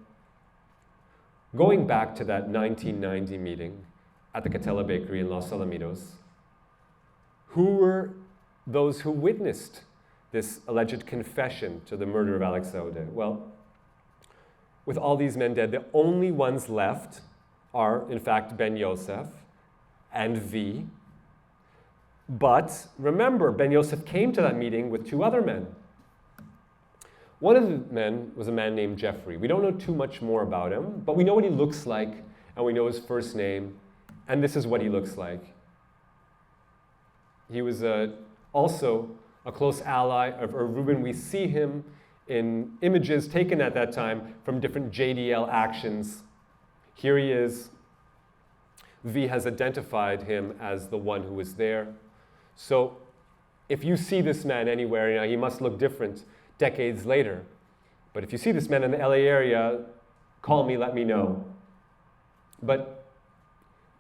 Going back to that 1990 meeting at the Catella Bakery in Los Alamitos, who were those who witnessed this alleged confession to the murder of Alex Saudeh? Well, with all these men dead, the only ones left are, in fact, Ben Yosef and V. But remember, Ben Yosef came to that meeting with two other men. One of the men was a man named Jeffrey. We don't know too much more about him, but we know what he looks like, and we know his first name, and this is what he looks like. He was also a close ally of Reuben. We see him in images taken at that time from different JDL actions. Here he is. V has identified him as the one who was there. So if you see this man anywhere, he must look different decades later. But if you see this man in the LA area, call me, let me know. But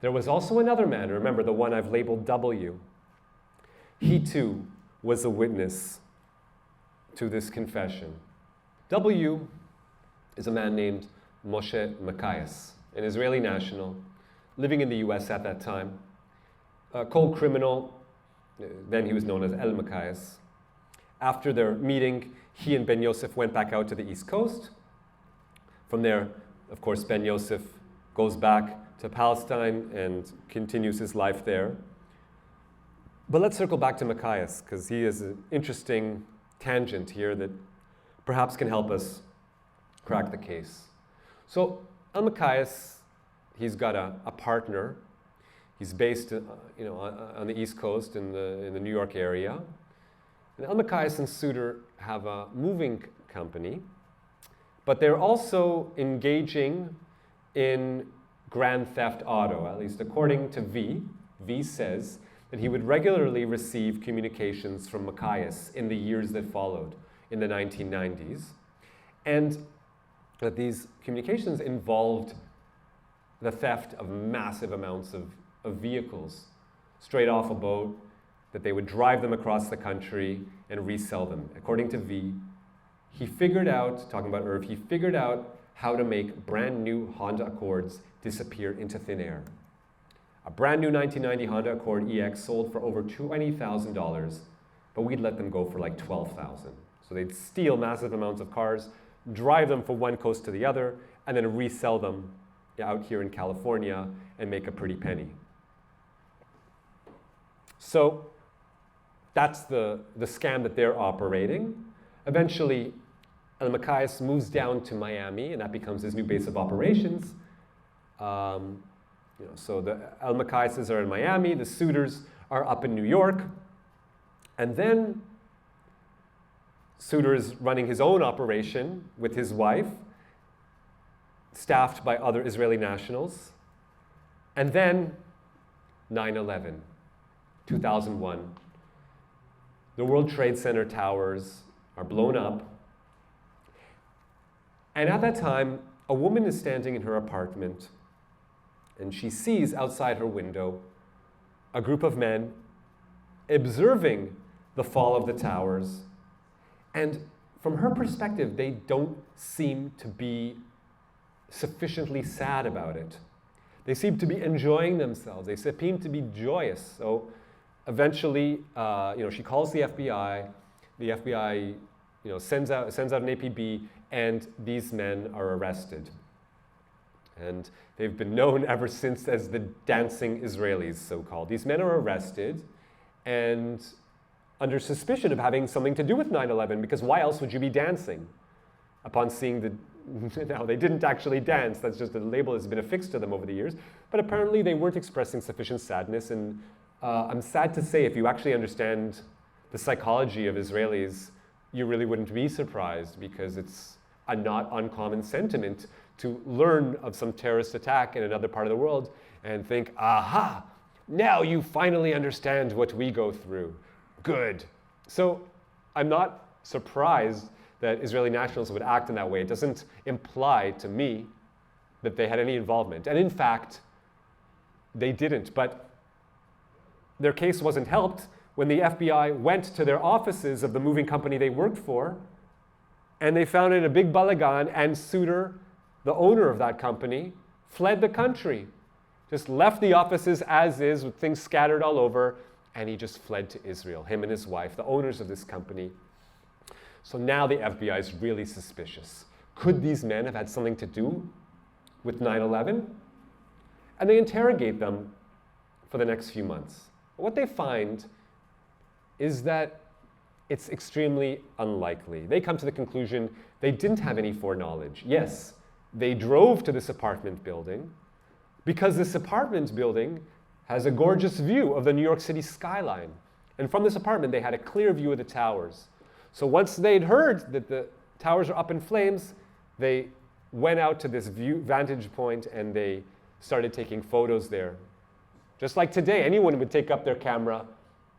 there was also another man, remember the one I've labeled W. He too was a witness to this confession. W is a man named Moshe Makayas, an Israeli national living in the US at that time, a cold criminal. Then he was known as El-Makayas. After their meeting, he and Ben Yosef went back out to the East Coast. From there, of course, Ben Yosef goes back to Palestine and continues his life there. But let's circle back to Makayas, because he is an interesting tangent here that perhaps can help us crack the case. So El-Makayas, he's got a partner. He's based on the East Coast in the New York area. And El-Makayas and Suter have a moving company, but they're also engaging in grand theft auto, at least according to V. V says that he would regularly receive communications from Makayas in the years that followed, in the 1990s, and that these communications involved the theft of massive amounts of vehicles straight off a boat, that they would drive them across the country and resell them. According to V, he figured out, talking about Irv, he figured out how to make brand new Honda Accords disappear into thin air. A brand new 1990 Honda Accord EX sold for over $20,000, but we'd let them go for like $12,000. So they'd steal massive amounts of cars, drive them from one coast to the other, and then resell them out here in California and make a pretty penny. So that's the scam that they're operating. Eventually, El-Makayas moves down to Miami, and that becomes his new base of operations. So the El-Makayases are in Miami, the Suters are up in New York, and then Suter is running his own operation with his wife, staffed by other Israeli nationals. And then 9/11, 2001. The World Trade Center towers are blown up. And at that time, a woman is standing in her apartment, and she sees outside her window a group of men observing the fall of the towers. And from her perspective, they don't seem to be sufficiently sad about it. They seem to be enjoying themselves. They seem to be joyous. So eventually, she calls the FBI. The FBI, sends out an APB, and these men are arrested. And they've been known ever since as the dancing Israelis, so-called. These men are arrested and under suspicion of having something to do with 9/11, because why else would you be dancing? Upon seeing now they didn't actually dance, that's just a label that's been affixed to them over the years, but apparently they weren't expressing sufficient sadness, and I'm sad to say, if you actually understand the psychology of Israelis, you really wouldn't be surprised, because it's a not uncommon sentiment to learn of some terrorist attack in another part of the world and think, aha, now you finally understand what we go through. Good. So I'm not surprised that Israeli nationals would act in that way. It doesn't imply to me that they had any involvement. And in fact, they didn't. But their case wasn't helped when the FBI went to their offices of the moving company they worked for, and they found it a big balagan, and Suter, the owner of that company, fled the country. Just left the offices as is, with things scattered all over, and he just fled to Israel, him and his wife, the owners of this company. So now the FBI is really suspicious. Could these men have had something to do with 9/11? And they interrogate them for the next few months. What they find is that it's extremely unlikely. They come to the conclusion they didn't have any foreknowledge. Yes, they drove to this apartment building because this apartment building has a gorgeous view of the New York City skyline. And from this apartment, they had a clear view of the towers. So once they'd heard that the towers are up in flames, they went out to this vantage point and they started taking photos there. Just like today, anyone would take up their camera,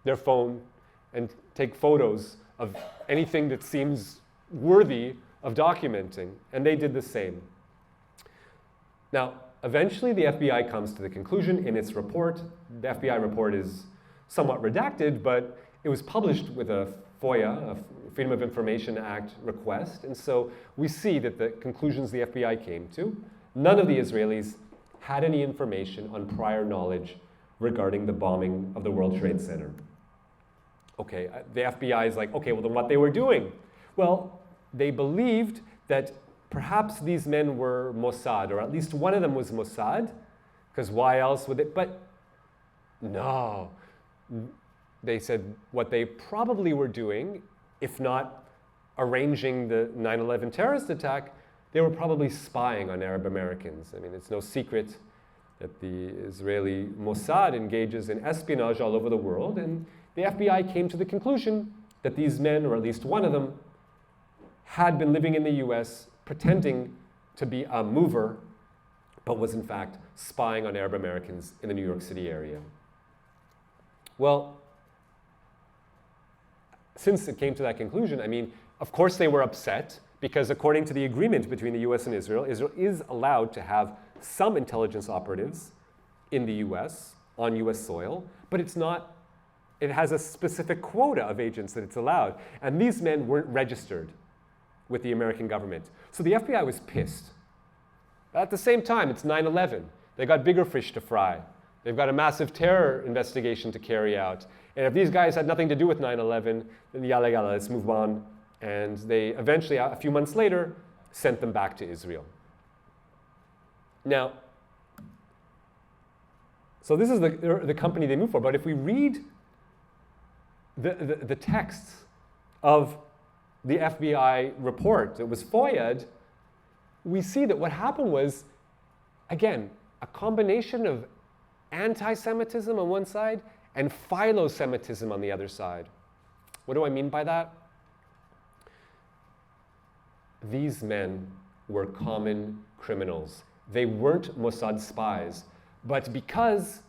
their phone, and take photos of anything that seems worthy of documenting. And they did the same. Now, eventually the FBI comes to the conclusion in its report. The FBI report is somewhat redacted, but it was published with a FOIA, a Freedom of Information Act request. And so we see that the conclusions the FBI came to, none of the Israelis had any information on prior knowledge regarding the bombing of the World Trade Center. Okay, the FBI is like, okay, well then what they were doing? Well, they believed that perhaps these men were Mossad, or at least one of them was Mossad, because why else would they? But no, they said what they probably were doing, if not arranging the 9/11 terrorist attack, they were probably spying on Arab Americans. I mean, it's no secret that the Israeli Mossad engages in espionage all over the world, and the FBI came to the conclusion that these men, or at least one of them, had been living in the US pretending to be a mover, but was in fact spying on Arab Americans in the New York City area. Well, since it came to that conclusion, I mean, of course they were upset, because according to the agreement between the US and Israel, Israel is allowed to have some intelligence operatives in the US, on US soil, but it's not, it has a specific quota of agents that it's allowed. And these men weren't registered with the American government. So the FBI was pissed. At the same time, it's 9/11. They got bigger fish to fry. They've got a massive terror investigation to carry out. And if these guys had nothing to do with 9/11, then yalla yalla, let's move on. And they eventually, a few months later, sent them back to Israel. Now, so this is the company they moved for. But if we read the texts of the FBI report that was FOIA'd, we see that what happened was, again, a combination of anti-Semitism on one side and philo-Semitism on the other side. What do I mean by that? These men were common criminals. They weren't Mossad spies, but because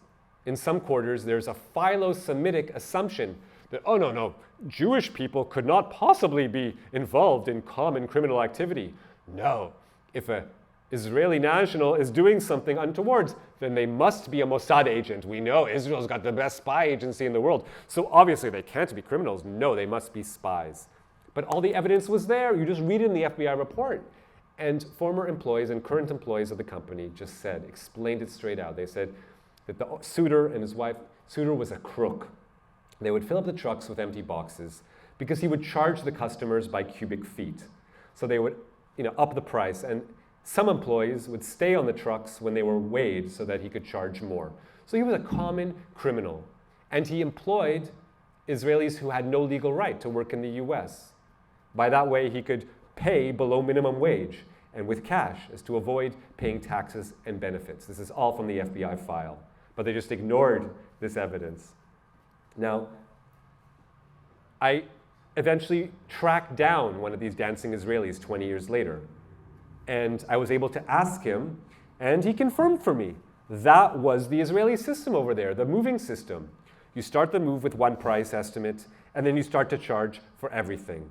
in some quarters there's a philo-Semitic assumption that, oh no, Jewish people could not possibly be involved in common criminal activity. No, if an Israeli national is doing something untoward, then they must be a Mossad agent. We know Israel's got the best spy agency in the world, so obviously they can't be criminals. No, they must be spies. But all the evidence was there. You just read it in the FBI report. And former employees and current employees of the company just explained it straight out. They said that Suter and his wife, Suter was a crook. They would fill up the trucks with empty boxes because he would charge the customers by cubic feet. So they would, up the price. And some employees would stay on the trucks when they were weighed so that he could charge more. So he was a common criminal. And he employed Israelis who had no legal right to work in the US. By that way, he could pay below minimum wage and with cash, as to avoid paying taxes and benefits. This is all from the FBI file. But they just ignored this evidence. Now, I eventually tracked down one of these dancing Israelis 20 years later. And I was able to ask him, and he confirmed for me. That was the Israeli system over there, the moving system. You start the move with one price estimate, and then you start to charge for everything.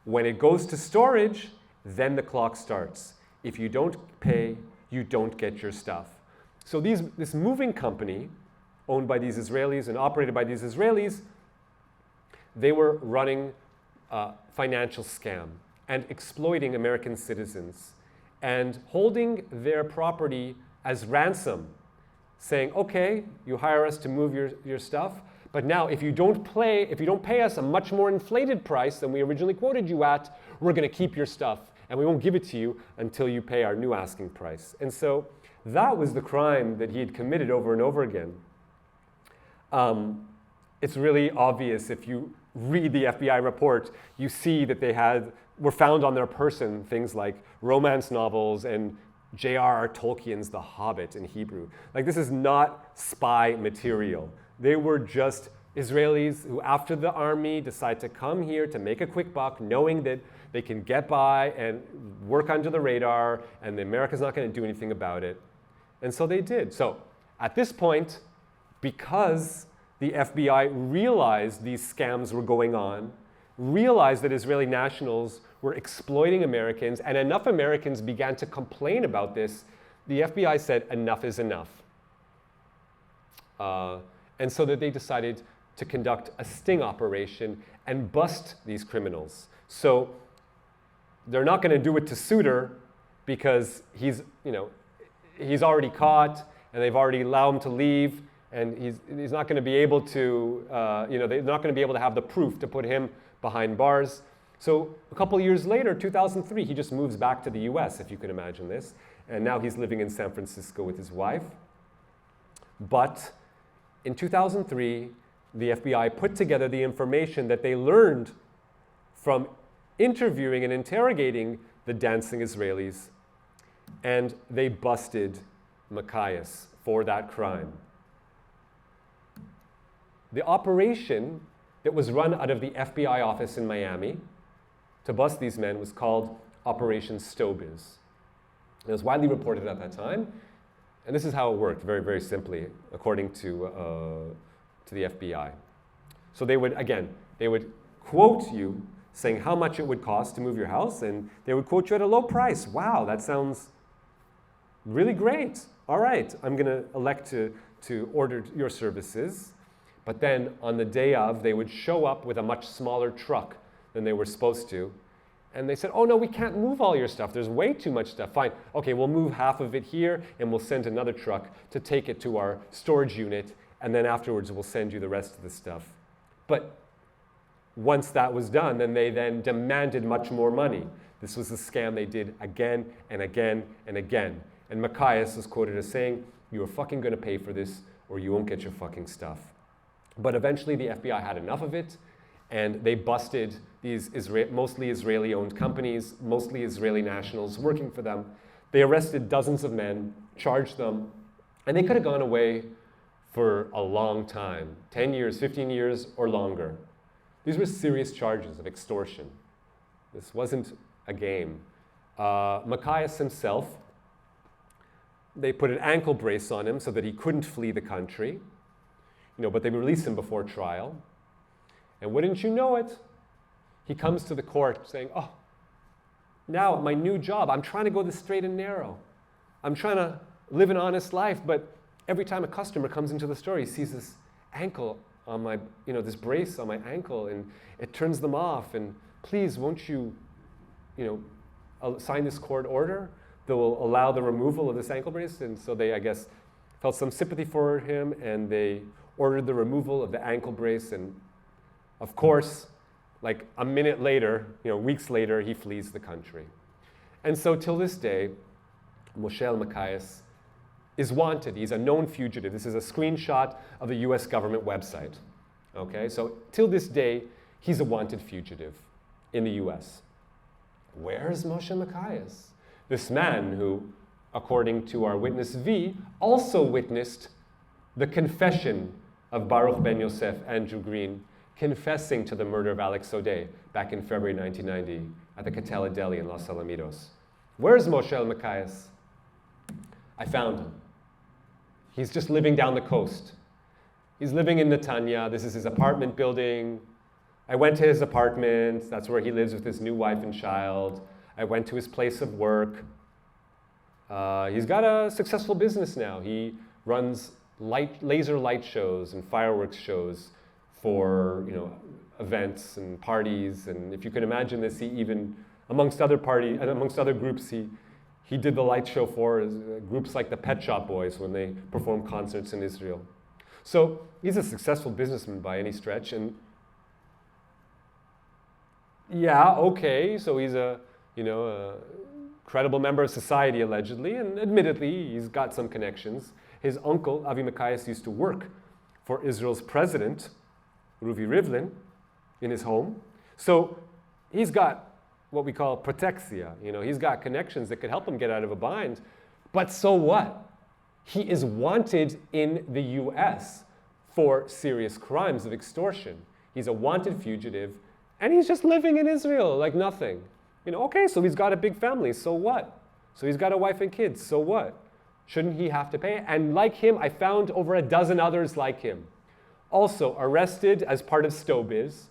When it goes to storage, then the clock starts. If you don't pay, you don't get your stuff. So this moving company, owned by these Israelis and operated by these Israelis, they were running a financial scam and exploiting American citizens and holding their property as ransom, saying, okay, you hire us to move your stuff, but now if you don't pay us a much more inflated price than we originally quoted you at, we're going to keep your stuff and we won't give it to you until you pay our new asking price. And so that was the crime that he had committed over and over again. It's really obvious if you read the FBI report, you see that they were found on their person things like romance novels and J.R.R. Tolkien's The Hobbit in Hebrew. Like, this is not spy material. They were just Israelis who, after the army, decide to come here to make a quick buck, knowing that they can get by and work under the radar, and the America's not going to do anything about it. And so they did. So at this point, because the FBI realized these scams were going on, realized that Israeli nationals were exploiting Americans, and enough Americans began to complain about this, the FBI said enough is enough. And so that they decided to conduct a sting operation and bust these criminals. So they're not going to do it to Suter because he's already caught and they've already allowed him to leave, and he's not going to be able to, they're not going to be able to have the proof to put him behind bars. So a couple years later, 2003, he just moves back to the US, if you can imagine this. And now he's living in San Francisco with his wife. But in 2003, the FBI put together the information that they learned from interviewing and interrogating the dancing Israelis, and they busted Macias for that crime. The operation that was run out of the FBI office in Miami to bust these men was called Operation Stobiz. It was widely reported at that time, and this is how it worked, very, very simply, according to the FBI. So they would quote you saying how much it would cost to move your house, and they would quote you at a low price. Wow, that sounds really great. All right, I'm going to elect to order your services. But then on the day of, they would show up with a much smaller truck than they were supposed to. And they said, oh no, we can't move all your stuff. There's way too much stuff. Fine, okay, we'll move half of it here and we'll send another truck to take it to our storage unit, and then afterwards we'll send you the rest of the stuff. But once that was done, they demanded much more money. This was a scam they did again and again and again. And Macias was quoted as saying, you are fucking gonna pay for this or you won't get your fucking stuff. But eventually the FBI had enough of it, and they busted these mostly Israeli-owned companies, mostly Israeli nationals working for them. They arrested dozens of men, charged them, and they could have gone away for a long time, 10 years, 15 years, or longer. These were serious charges of extortion. This wasn't a game. Macias himself, they put an ankle brace on him so that he couldn't flee the country. But they released him before trial. And wouldn't you know it, he comes to the court saying, oh, now my new job, I'm trying to go the straight and narrow. I'm trying to live an honest life, but every time a customer comes into the store, he sees this ankle on my, this brace on my ankle, and it turns them off, and please, won't you, sign this court order that will allow the removal of this ankle brace? And so they, I guess, felt some sympathy for him, and they ordered the removal of the ankle brace, and of course, like a minute later, weeks later, he flees the country. And so till this day, Moshe Macias is wanted. He's a known fugitive. This is a screenshot of the US government website. Okay, so till this day, he's a wanted fugitive in the US. Where's Moshe Macias? This man who, according to our witness V, also witnessed the confession of Baruch Ben Yosef, Andrew Green, confessing to the murder of Alex Sodé back in February 1990 at the Catella Deli in Los Alamitos. Where's Moshe El-Nakam? I found him. He's just living down the coast. He's living in Netanya. This is his apartment building. I went to his apartment. That's where he lives with his new wife and child. I went to his place of work. He's got a successful business now. He runs laser light shows and fireworks shows for events and parties. And if you can imagine this, he even amongst other groups, he did the light show for groups like the Pet Shop Boys when they perform concerts in Israel. So he's a successful businessman by any stretch, and yeah, okay, so he's a credible member of society allegedly, and admittedly he's got some connections. His uncle Avi Makayas used to work for Israel's president, Ruvi Rivlin, in his home. So he's got what we call protexia. He's got connections that could help him get out of a bind. But so what? He is wanted in the US for serious crimes of extortion. He's a wanted fugitive, and he's just living in Israel like nothing. Okay, so he's got a big family, so what? So he's got a wife and kids, so what? Shouldn't he have to pay? And like him, I found over a dozen others like him. Also arrested as part of Stobiz,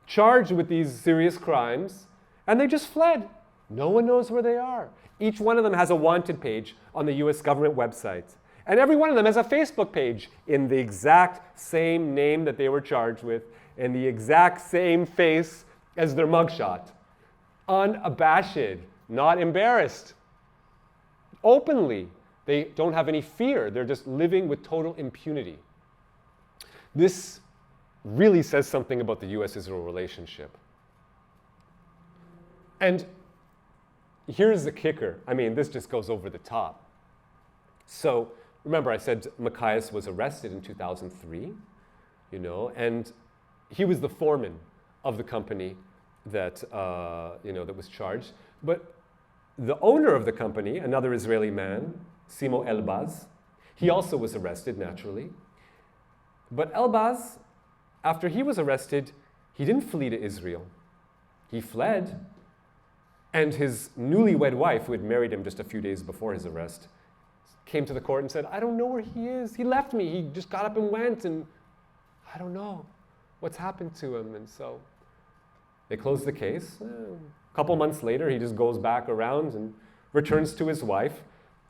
charged with these serious crimes, and they just fled. No one knows where they are. Each one of them has a wanted page on the US government website. And every one of them has a Facebook page in the exact same name that they were charged with, and the exact same face as their mugshot. Unabashed, not embarrassed. Openly, they don't have any fear. They're just living with total impunity. This really says something about the US-Israel relationship. And here's the kicker. This just goes over the top. So remember I said Makayas was arrested in 2003, and he was the foreman of the company that, that was charged. But the owner of the company, another Israeli man, Simo Elbaz, he also was arrested, naturally. But Elbaz, after he was arrested, he didn't flee to Israel. He fled. And his newlywed wife, who had married him just a few days before his arrest, came to the court and said, I don't know where he is. He left me. He just got up and went, and I don't know what's happened to him. And so they closed the case. A couple months later, he just goes back around and returns to his wife.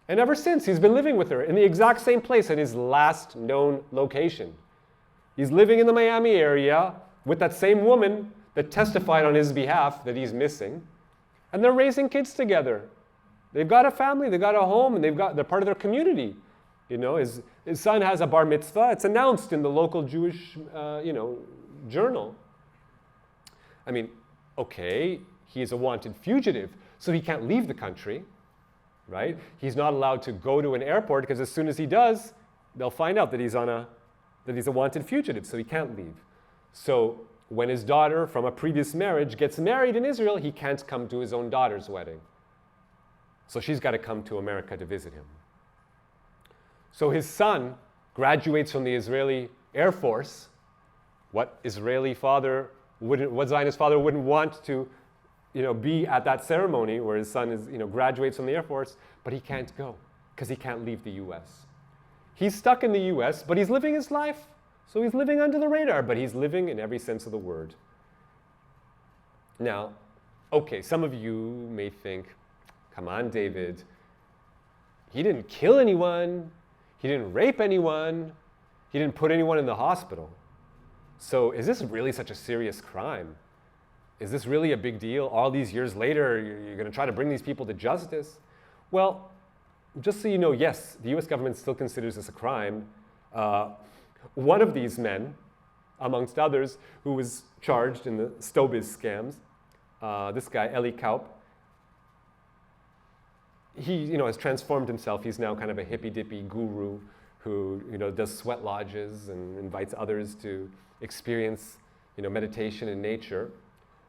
And ever since, he's been living with her in the exact same place at his last known location. He's living in the Miami area with that same woman that testified on his behalf that he's missing. And they're raising kids together. They've got a family, they've got a home, and they're part of their community. His son has a bar mitzvah. It's announced in the local Jewish, journal. Okay, he is a wanted fugitive, so he can't leave the country, right? He's not allowed to go to an airport because as soon as he does, they'll find out that he's a wanted fugitive, so he can't leave. So when his daughter from a previous marriage gets married in Israel, he can't come to his own daughter's wedding. So she's got to come to America to visit him. So his son graduates from the Israeli Air Force. What Zionist father wouldn't want to, be at that ceremony where his son is, graduates from the Air Force, but he can't go because he can't leave the US. He's stuck in the US, but he's living his life. So he's living under the radar, but he's living in every sense of the word. Now, okay, some of you may think, come on, David, he didn't kill anyone, he didn't rape anyone, he didn't put anyone in the hospital. So is this really such a serious crime? Is this really a big deal? All these years later, you're going to try to bring these people to justice? Well, just so you know, yes, the US government still considers this a crime. One of these men, amongst others, who was charged in the Stobiz scams, this guy, El-Nakam, he has transformed himself. He's now kind of a hippy-dippy guru who does sweat lodges and invites others to experience meditation in nature.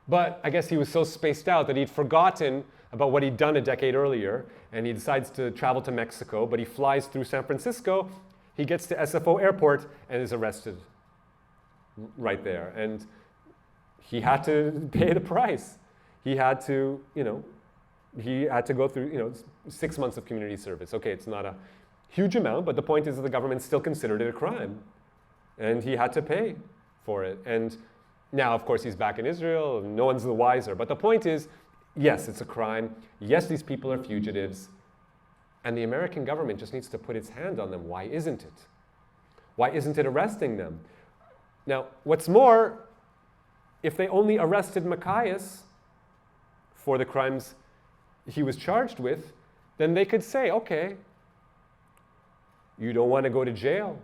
But I guess he was so spaced out that he'd forgotten about what he'd done a decade earlier, and he decides to travel to Mexico, but he flies through San Francisco. He gets to SFO airport and is arrested right there. And he had to pay the price. He had to, he had to go through, 6 months of community service. Okay, it's not a huge amount, but the point is that the government still considered it a crime. And he had to pay for it. And now, of course, he's back in Israel, and no one's the wiser. But the point is, yes, it's a crime. Yes, these people are fugitives. And the American government just needs to put its hand on them. Why isn't it? Why isn't it arresting them? Now, what's more, if they only arrested Machias for the crimes he was charged with, then they could say, okay, you don't want to go to jail.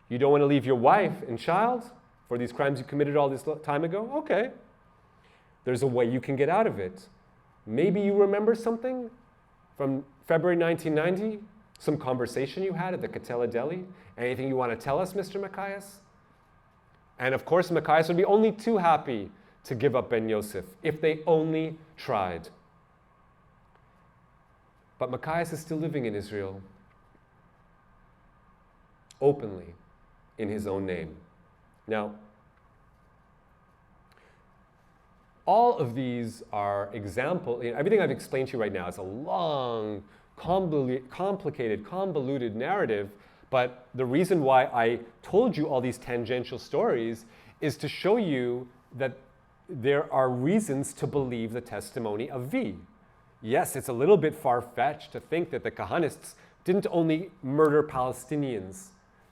You don't want to leave your wife and child for these crimes you committed all this time ago? Okay. There's a way you can get out of it. Maybe you remember something from February 1990, some conversation you had at the Katela Deli. Anything you want to tell us, Mr. Machias? And of course, Machias would be only too happy to give up Ben Yosef if they only tried. But Machias is still living in Israel, openly, in his own name. Now, all of these are examples. Everything I've explained to you right now is a long, complicated, convoluted narrative, but the reason why I told you all these tangential stories is to show you that there are reasons to believe the testimony of V. Yes, it's a little bit far-fetched to think that the Kahanists didn't only murder Palestinians,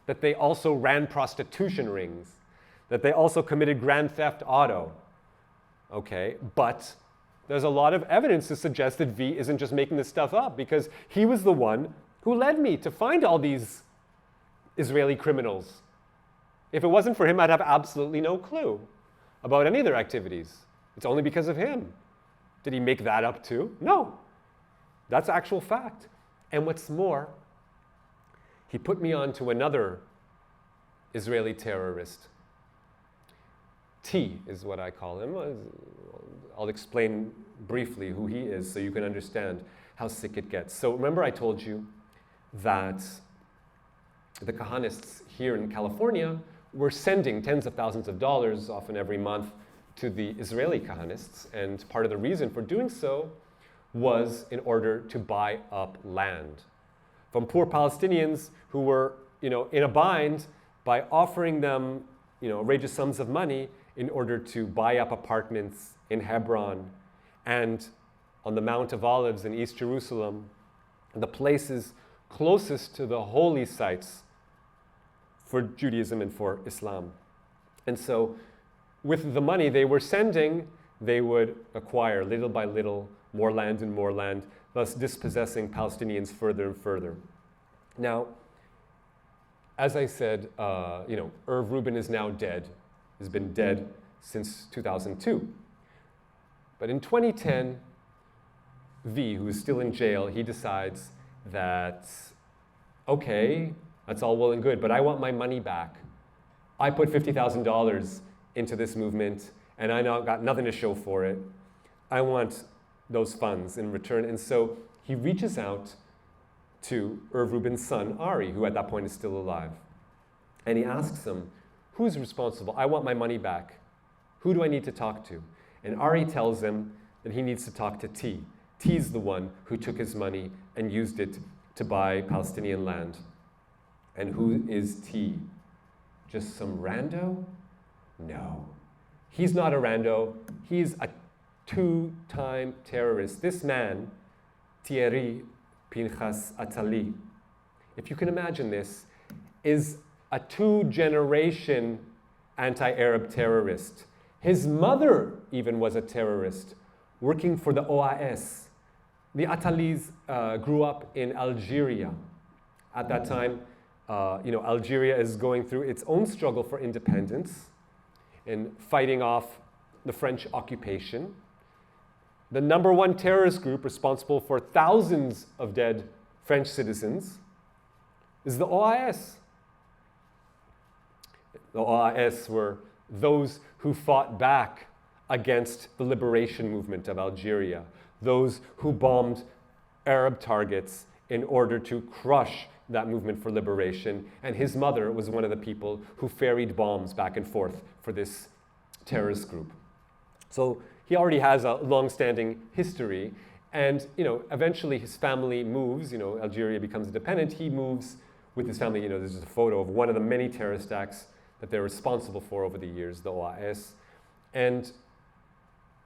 that they also ran prostitution rings, that they also committed grand theft auto. Okay, but there's a lot of evidence to suggest that V isn't just making this stuff up, because he was the one who led me to find all these Israeli criminals. If it wasn't for him, I'd have absolutely no clue about any of their activities. It's only because of him. Did he make that up too? No. That's actual fact. And what's more, he put me on to another Israeli terrorist. T is what I call him. I'll explain briefly who he is so you can understand how sick it gets. So remember I told you that the Kahanists here in California were sending tens of thousands of dollars, often every month, to the Israeli Kahanists. And part of the reason for doing so was in order to buy up land from poor Palestinians who were, in a bind, by offering them, outrageous sums of money in order to buy up apartments in Hebron and on the Mount of Olives in East Jerusalem, the places closest to the holy sites for Judaism and for Islam. And so with the money they were sending, they would acquire little by little more land and more land, thus dispossessing Palestinians further and further. Now, as I said, Irv Rubin is now dead. He's been dead since 2002. But in 2010, V, who is still in jail, he decides that, okay, that's all well and good, but I want my money back. I put $50,000 into this movement, and I now got nothing to show for it. I want those funds in return. And so he reaches out to Irv Rubin's son, Ari, who at that point is still alive. And he asks him, who's responsible? I want my money back. Who do I need to talk to? And Ari tells him that he needs to talk to T. T's the one who took his money and used it to buy Palestinian land. And who is T? Just some rando? No. He's not a rando. He's a two-time terrorist. This man, Thierry Pinchas Atali, if you can imagine this, is a two-generation anti-Arab terrorist. His mother even was a terrorist, working for the OAS. The Atalis grew up in Algeria. At that time, Algeria is going through its own struggle for independence and fighting off the French occupation. The number one terrorist group responsible for thousands of dead French citizens is the OAS. The OAS were those who fought back against the liberation movement of Algeria, those who bombed Arab targets in order to crush that movement for liberation, and his mother was one of the people who ferried bombs back and forth for this terrorist group. So he already has a long-standing history, and eventually his family moves. Algeria becomes independent. He moves with his family. There's just a photo of one of the many terrorist acts that they're responsible for over the years, the OAS, and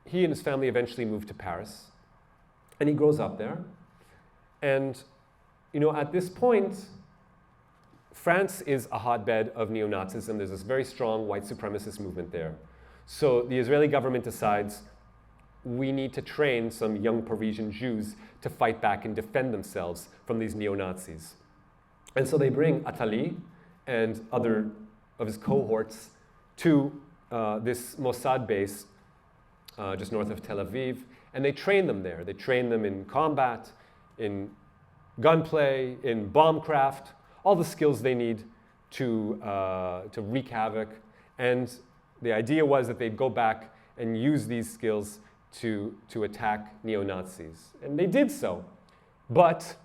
he and his family eventually move to Paris, and he grows up there. And at this point, France is a hotbed of neo-Nazism. There's this very strong white supremacist movement there. So the Israeli government decides, we need to train some young Parisian Jews to fight back and defend themselves from these neo-Nazis. And so they bring Attali and other of his cohorts to this Mossad base just north of Tel Aviv, and they train them there. They train them in combat, in gunplay, in bombcraft, all the skills they need to wreak havoc. And the idea was that they'd go back and use these skills to attack neo-Nazis. And they did so. But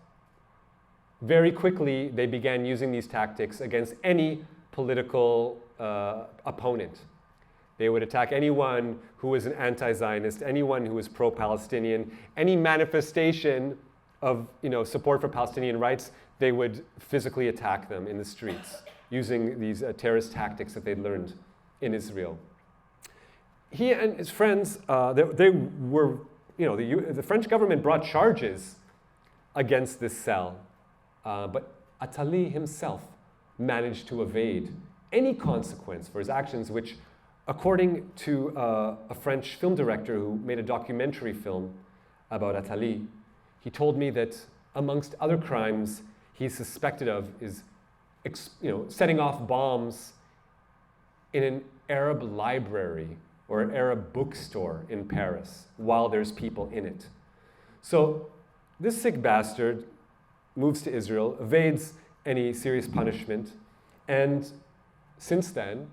very quickly, they began using these tactics against any political opponent. They would attack anyone who was an anti-Zionist, anyone who was pro-Palestinian, any manifestation of support for Palestinian rights. They would physically attack them in the streets using these terrorist tactics that they'd learned in Israel. He and his friends, they were, the French government brought charges against this cell, but Attali himself managed to evade any consequence for his actions, which, according to a French film director who made a documentary film about Attali, he told me that amongst other crimes he's suspected of is setting off bombs in an Arab library or an Arab bookstore in Paris while there's people in it. So this sick bastard moves to Israel, evades any serious punishment, and since then,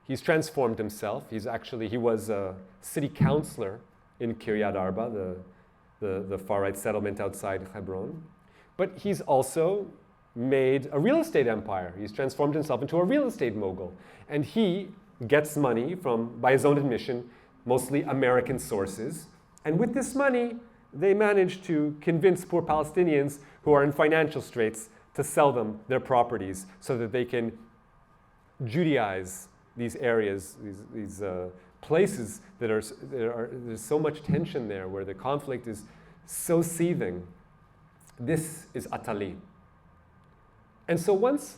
he's transformed himself. He was a city councillor in Kiryat Arba, the far-right settlement outside Hebron. But he's also made a real estate empire. He's transformed himself into a real estate mogul. And he gets money from, by his own admission, mostly American sources. And with this money, they manage to convince poor Palestinians who are in financial straits to sell them their properties so that they can Judaize these areas, these places that are, there's so much tension there, where the conflict is so seething. This is Attali. And so once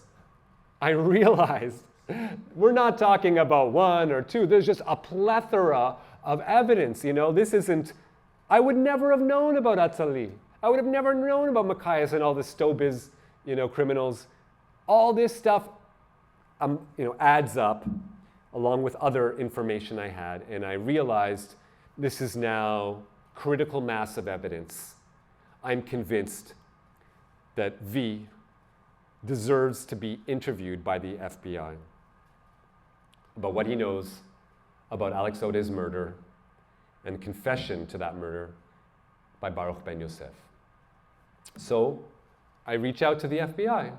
I realized we're not talking about one or two, there's just a plethora of evidence. This isn't, I would never have known about Attali. I would have never known about Machias and all the Stobiz, criminals. All this stuff, adds up along with other information I had, and I realized this is now critical mass of evidence. I'm convinced that V deserves to be interviewed by the FBI about what he knows about Alex Ode's murder and confession to that murder by Baruch Ben Yosef. So I reach out to the FBI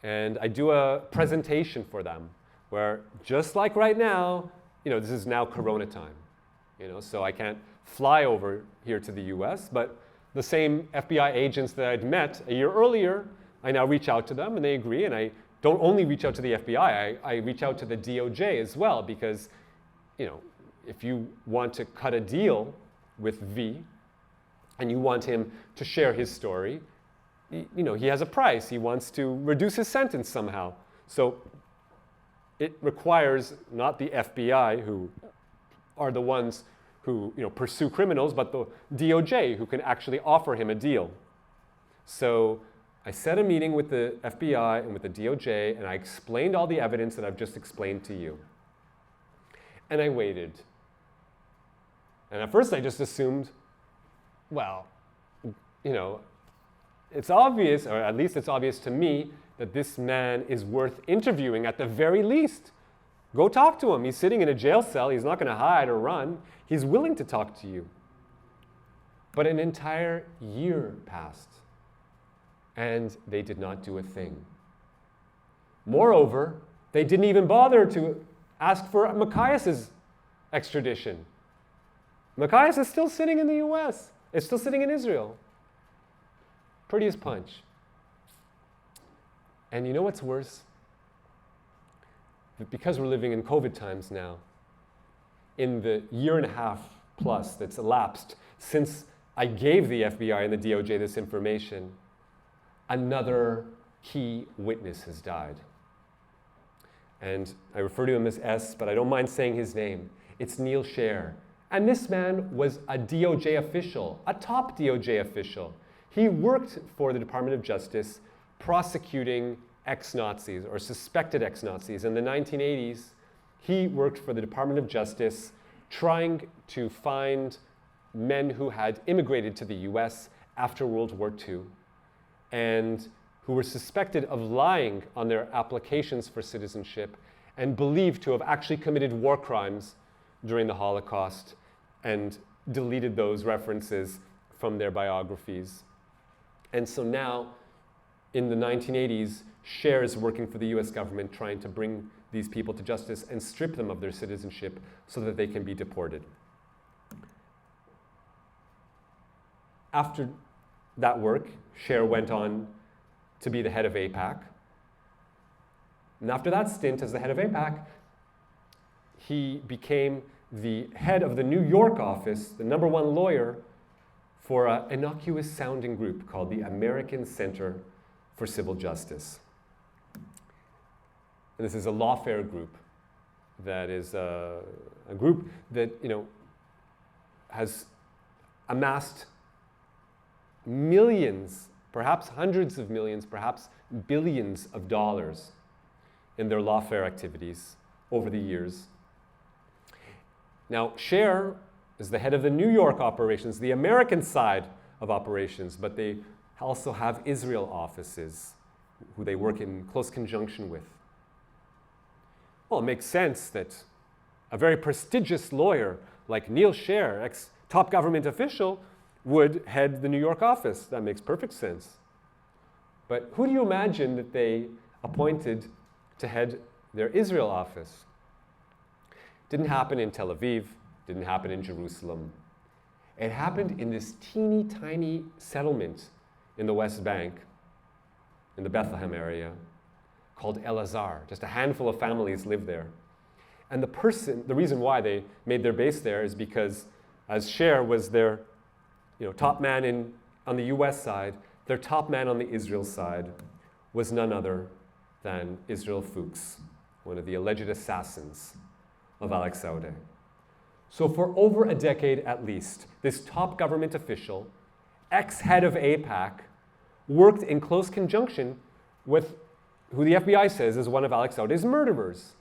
and I do a presentation for them where, just like right now, this is now Corona time, so I can't fly over here to the US, but the same FBI agents that I'd met a year earlier, I now reach out to them and they agree, and I don't only reach out to the FBI, I reach out to the DOJ as well, because, if you want to cut a deal with V and you want him to share his story, he has a price. He wants to reduce his sentence somehow. So it requires not the FBI, who are the ones who pursue criminals, but the DOJ, who can actually offer him a deal. So I set a meeting with the FBI and with the DOJ, and I explained all the evidence that I've just explained to you. And I waited. And at first I just assumed, well, it's obvious, or at least it's obvious to me, that this man is worth interviewing at the very least. Go talk to him. He's sitting in a jail cell. He's not going to hide or run. He's willing to talk to you. But an entire year passed. And they did not do a thing. Moreover, they didn't even bother to ask for Machias's extradition. Machias is still sitting in the US. It's still sitting in Israel. Prettiest punch. And you know what's worse? That because we're living in COVID times now, in the year and a half plus that's elapsed since I gave the FBI and the DOJ this information, another key witness has died. And I refer to him as S, but I don't mind saying his name. It's Neil Scher. And this man was a DOJ official, a top DOJ official. He worked for the Department of Justice prosecuting ex-Nazis or suspected ex-Nazis. In the 1980s, he worked for the Department of Justice trying to find men who had immigrated to the US after World War II and who were suspected of lying on their applications for citizenship and believed to have actually committed war crimes during the Holocaust and deleted those references from their biographies. And so now, in the 1980s, Scher is working for the US government trying to bring these people to justice and strip them of their citizenship so that they can be deported. After that work, Scher went on to be the head of AIPAC. And after that stint as the head of AIPAC, he became the head of the New York office, the #1 lawyer for an innocuous sounding group called the American Center for Civil Justice. And this is a lawfare group that is a group that has amassed millions, perhaps hundreds of millions, perhaps billions of dollars in their lawfare activities over the years. Now, Scher is the head of the New York operations, the American side of operations, but they also have Israel offices who they work in close conjunction with. Well, it makes sense that a very prestigious lawyer like Neil Scher, ex-top government official, would head the New York office. That makes perfect sense. But who do you imagine that they appointed to head their Israel office? Didn't happen in Tel Aviv, didn't happen in Jerusalem. It happened in this teeny tiny settlement in the West Bank, in the Bethlehem area, called El-Azhar. Just a handful of families live there. And the reason why they made their base there is because, as Scher was their top man on the US side, their top man on the Israel side was none other than Israel Fuchs, one of the alleged assassins of Alex Saudeh. So for over a decade at least, this top government official, ex-head of AIPAC, worked in close conjunction with who the FBI says is one of Alex Saudeh's murderers,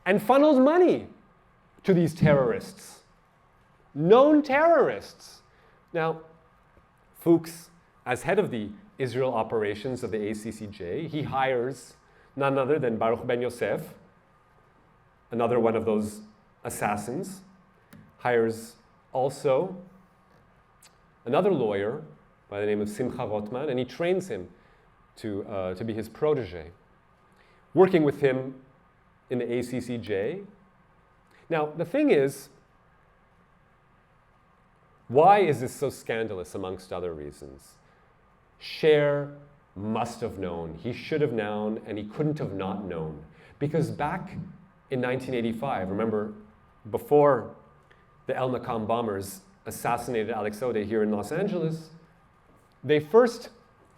and funneled money to these terrorists, known terrorists. Now, Fuchs, as head of the Israel operations of the ACCJ, he hires none other than Baruch Ben Yosef, another one of those assassins, hires also another lawyer by the name of Simcha Rotman, and he trains him to be his protege, working with him in the ACCJ. Now, the thing is, why is this so scandalous amongst other reasons? Scher must have known. He should have known, and he couldn't have not known. Because back in 1985, remember, before the El-Nakam bombers assassinated Alex Saudeh here in Los Angeles, they first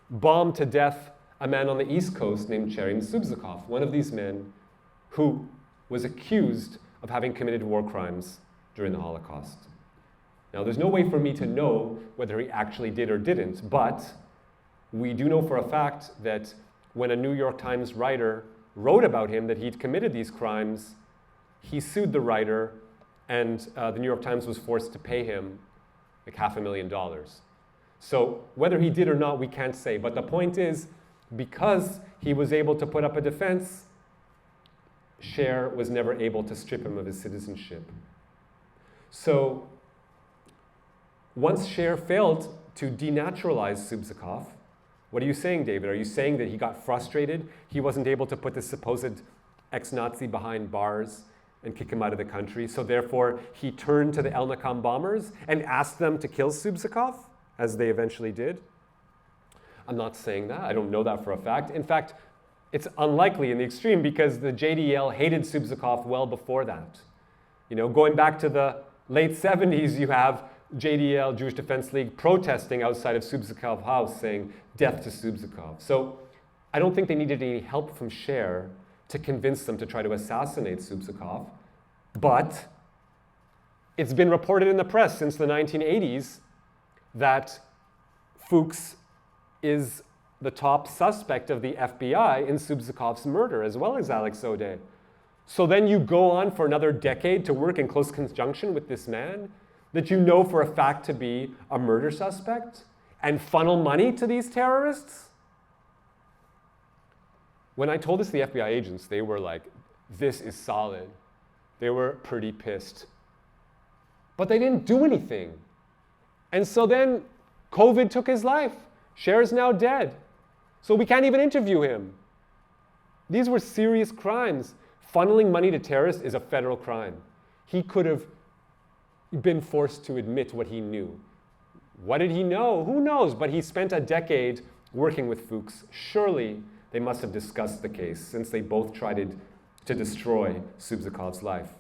bombed to death a man on the East Coast named Cherem Subzakov, one of these men who was accused of having committed war crimes during the Holocaust. Now, there's no way for me to know whether he actually did or didn't, but we do know for a fact that when a New York Times writer wrote about him that he'd committed these crimes, he sued the writer, and the New York Times was forced to pay him like $500,000. So whether he did or not, we can't say. But the point is, because he was able to put up a defense, Scher was never able to strip him of his citizenship. So once Scher failed to denaturalize Subzakov, What are you saying, David? Are you saying that he got frustrated? He wasn't able to put the supposed ex-Nazi behind bars and kick him out of the country, so therefore he turned to the El-Nakam bombers and asked them to kill Subzakov, as they eventually did? I'm not saying that. I don't know that for a fact. In fact, it's unlikely in the extreme because the JDL hated Subzakov well before that. You know, going back to the late 70s, you have JDL, Jewish Defense League, protesting outside of Subzakov's house saying, "Death to Subzakov." So I don't think they needed any help from Sher to convince them to try to assassinate Subzakov. But it's been reported in the press since the 1980s that Fuchs is the top suspect of the FBI in Subzakov's murder, as well as Alex Odeh. So then you go on for another decade to work in close conjunction with this man that you know for a fact to be a murder suspect and funnel money to these terrorists? When I told this to the FBI agents, they were like, this is solid. They were pretty pissed. But they didn't do anything. And so then COVID took his life. Cher is now dead. So we can't even interview him. These were serious crimes. Funneling money to terrorists is a federal crime. He could have been forced to admit what he knew. What did he know? Who knows? But he spent a decade working with Fuchs. Surely they must have discussed the case since they both tried to destroy Subzakov's life.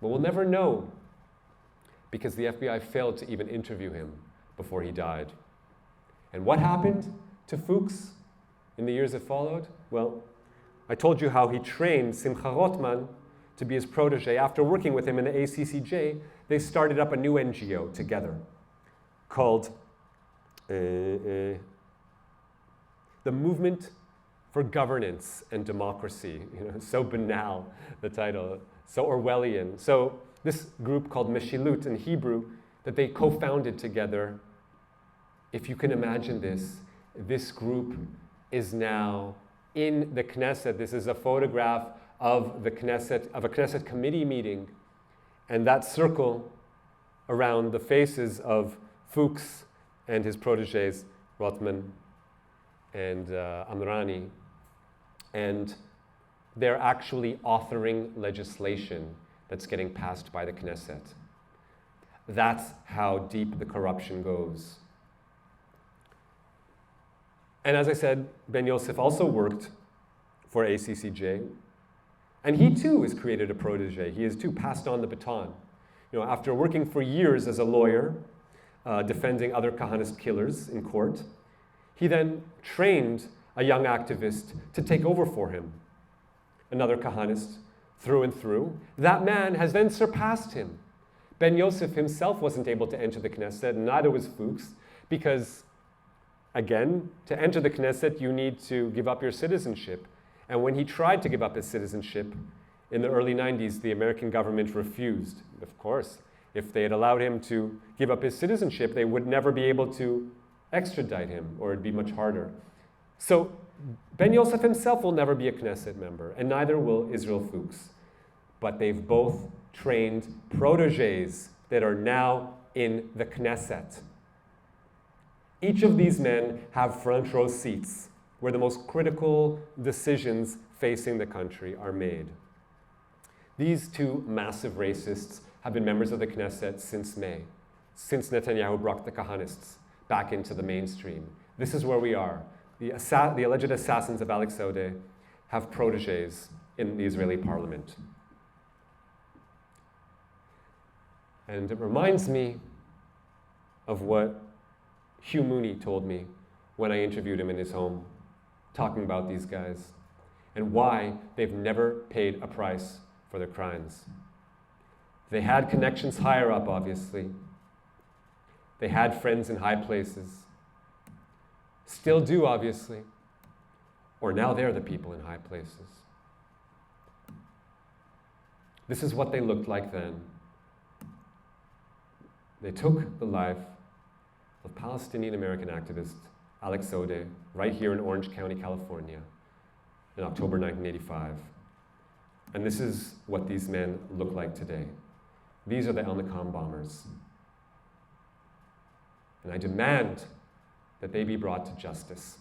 But we'll never know because the FBI failed to even interview him before he died. And what happened to Fuchs in the years that followed? Well, I told you how he trained Simcha Rotman to be his protege. After working with him in the ACCJ, they started up a new NGO together called the Movement for Governance and Democracy. You know, so banal, the title, so Orwellian. So this group called Meshilut in Hebrew that they co-founded together. If you can imagine this group is now in the Knesset. This is a photograph of the Knesset, of a Knesset committee meeting, and that circle around the faces of Fuchs and his proteges, Rotman and Amrani, and they're actually authoring legislation that's getting passed by the Knesset. That's how deep the corruption goes. And as I said, Ben Yosef also worked for ACCJ, and he too has created a protege. He has too passed on the baton. You know, after working for years as a lawyer, defending other Kahanist killers in court, he then trained a young activist to take over for him, another Kahanist through and through. That man has then surpassed him. Ben Yosef himself wasn't able to enter the Knesset, and neither was Fuchs, because again, to enter the Knesset, you need to give up your citizenship. And when he tried to give up his citizenship in the early 90s, the American government refused. Of course, if they had allowed him to give up his citizenship, they would never be able to extradite him, or it'd be much harder. So Ben Yosef himself will never be a Knesset member, and neither will Israel Fuchs. But they've both trained proteges that are now in the Knesset. Each of these men have front row seats where the most critical decisions facing the country are made. These two massive racists have been members of the Knesset since May, since Netanyahu brought the Kahanists back into the mainstream. This is where we are. The alleged assassins of Alex Odeh have proteges in the Israeli parliament. And it reminds me of what Hugh Mooney told me when I interviewed him in his home, talking about these guys and why they've never paid a price for their crimes. They had connections higher up, obviously. They had friends in high places. Still do, obviously. Or now they're the people in high places. This is what they looked like then. They took the life of Palestinian-American activist Alex Odeh right here in Orange County, California in October 1985. And this is what these men look like today. These are the El-Nakam bombers. And I demand that they be brought to justice.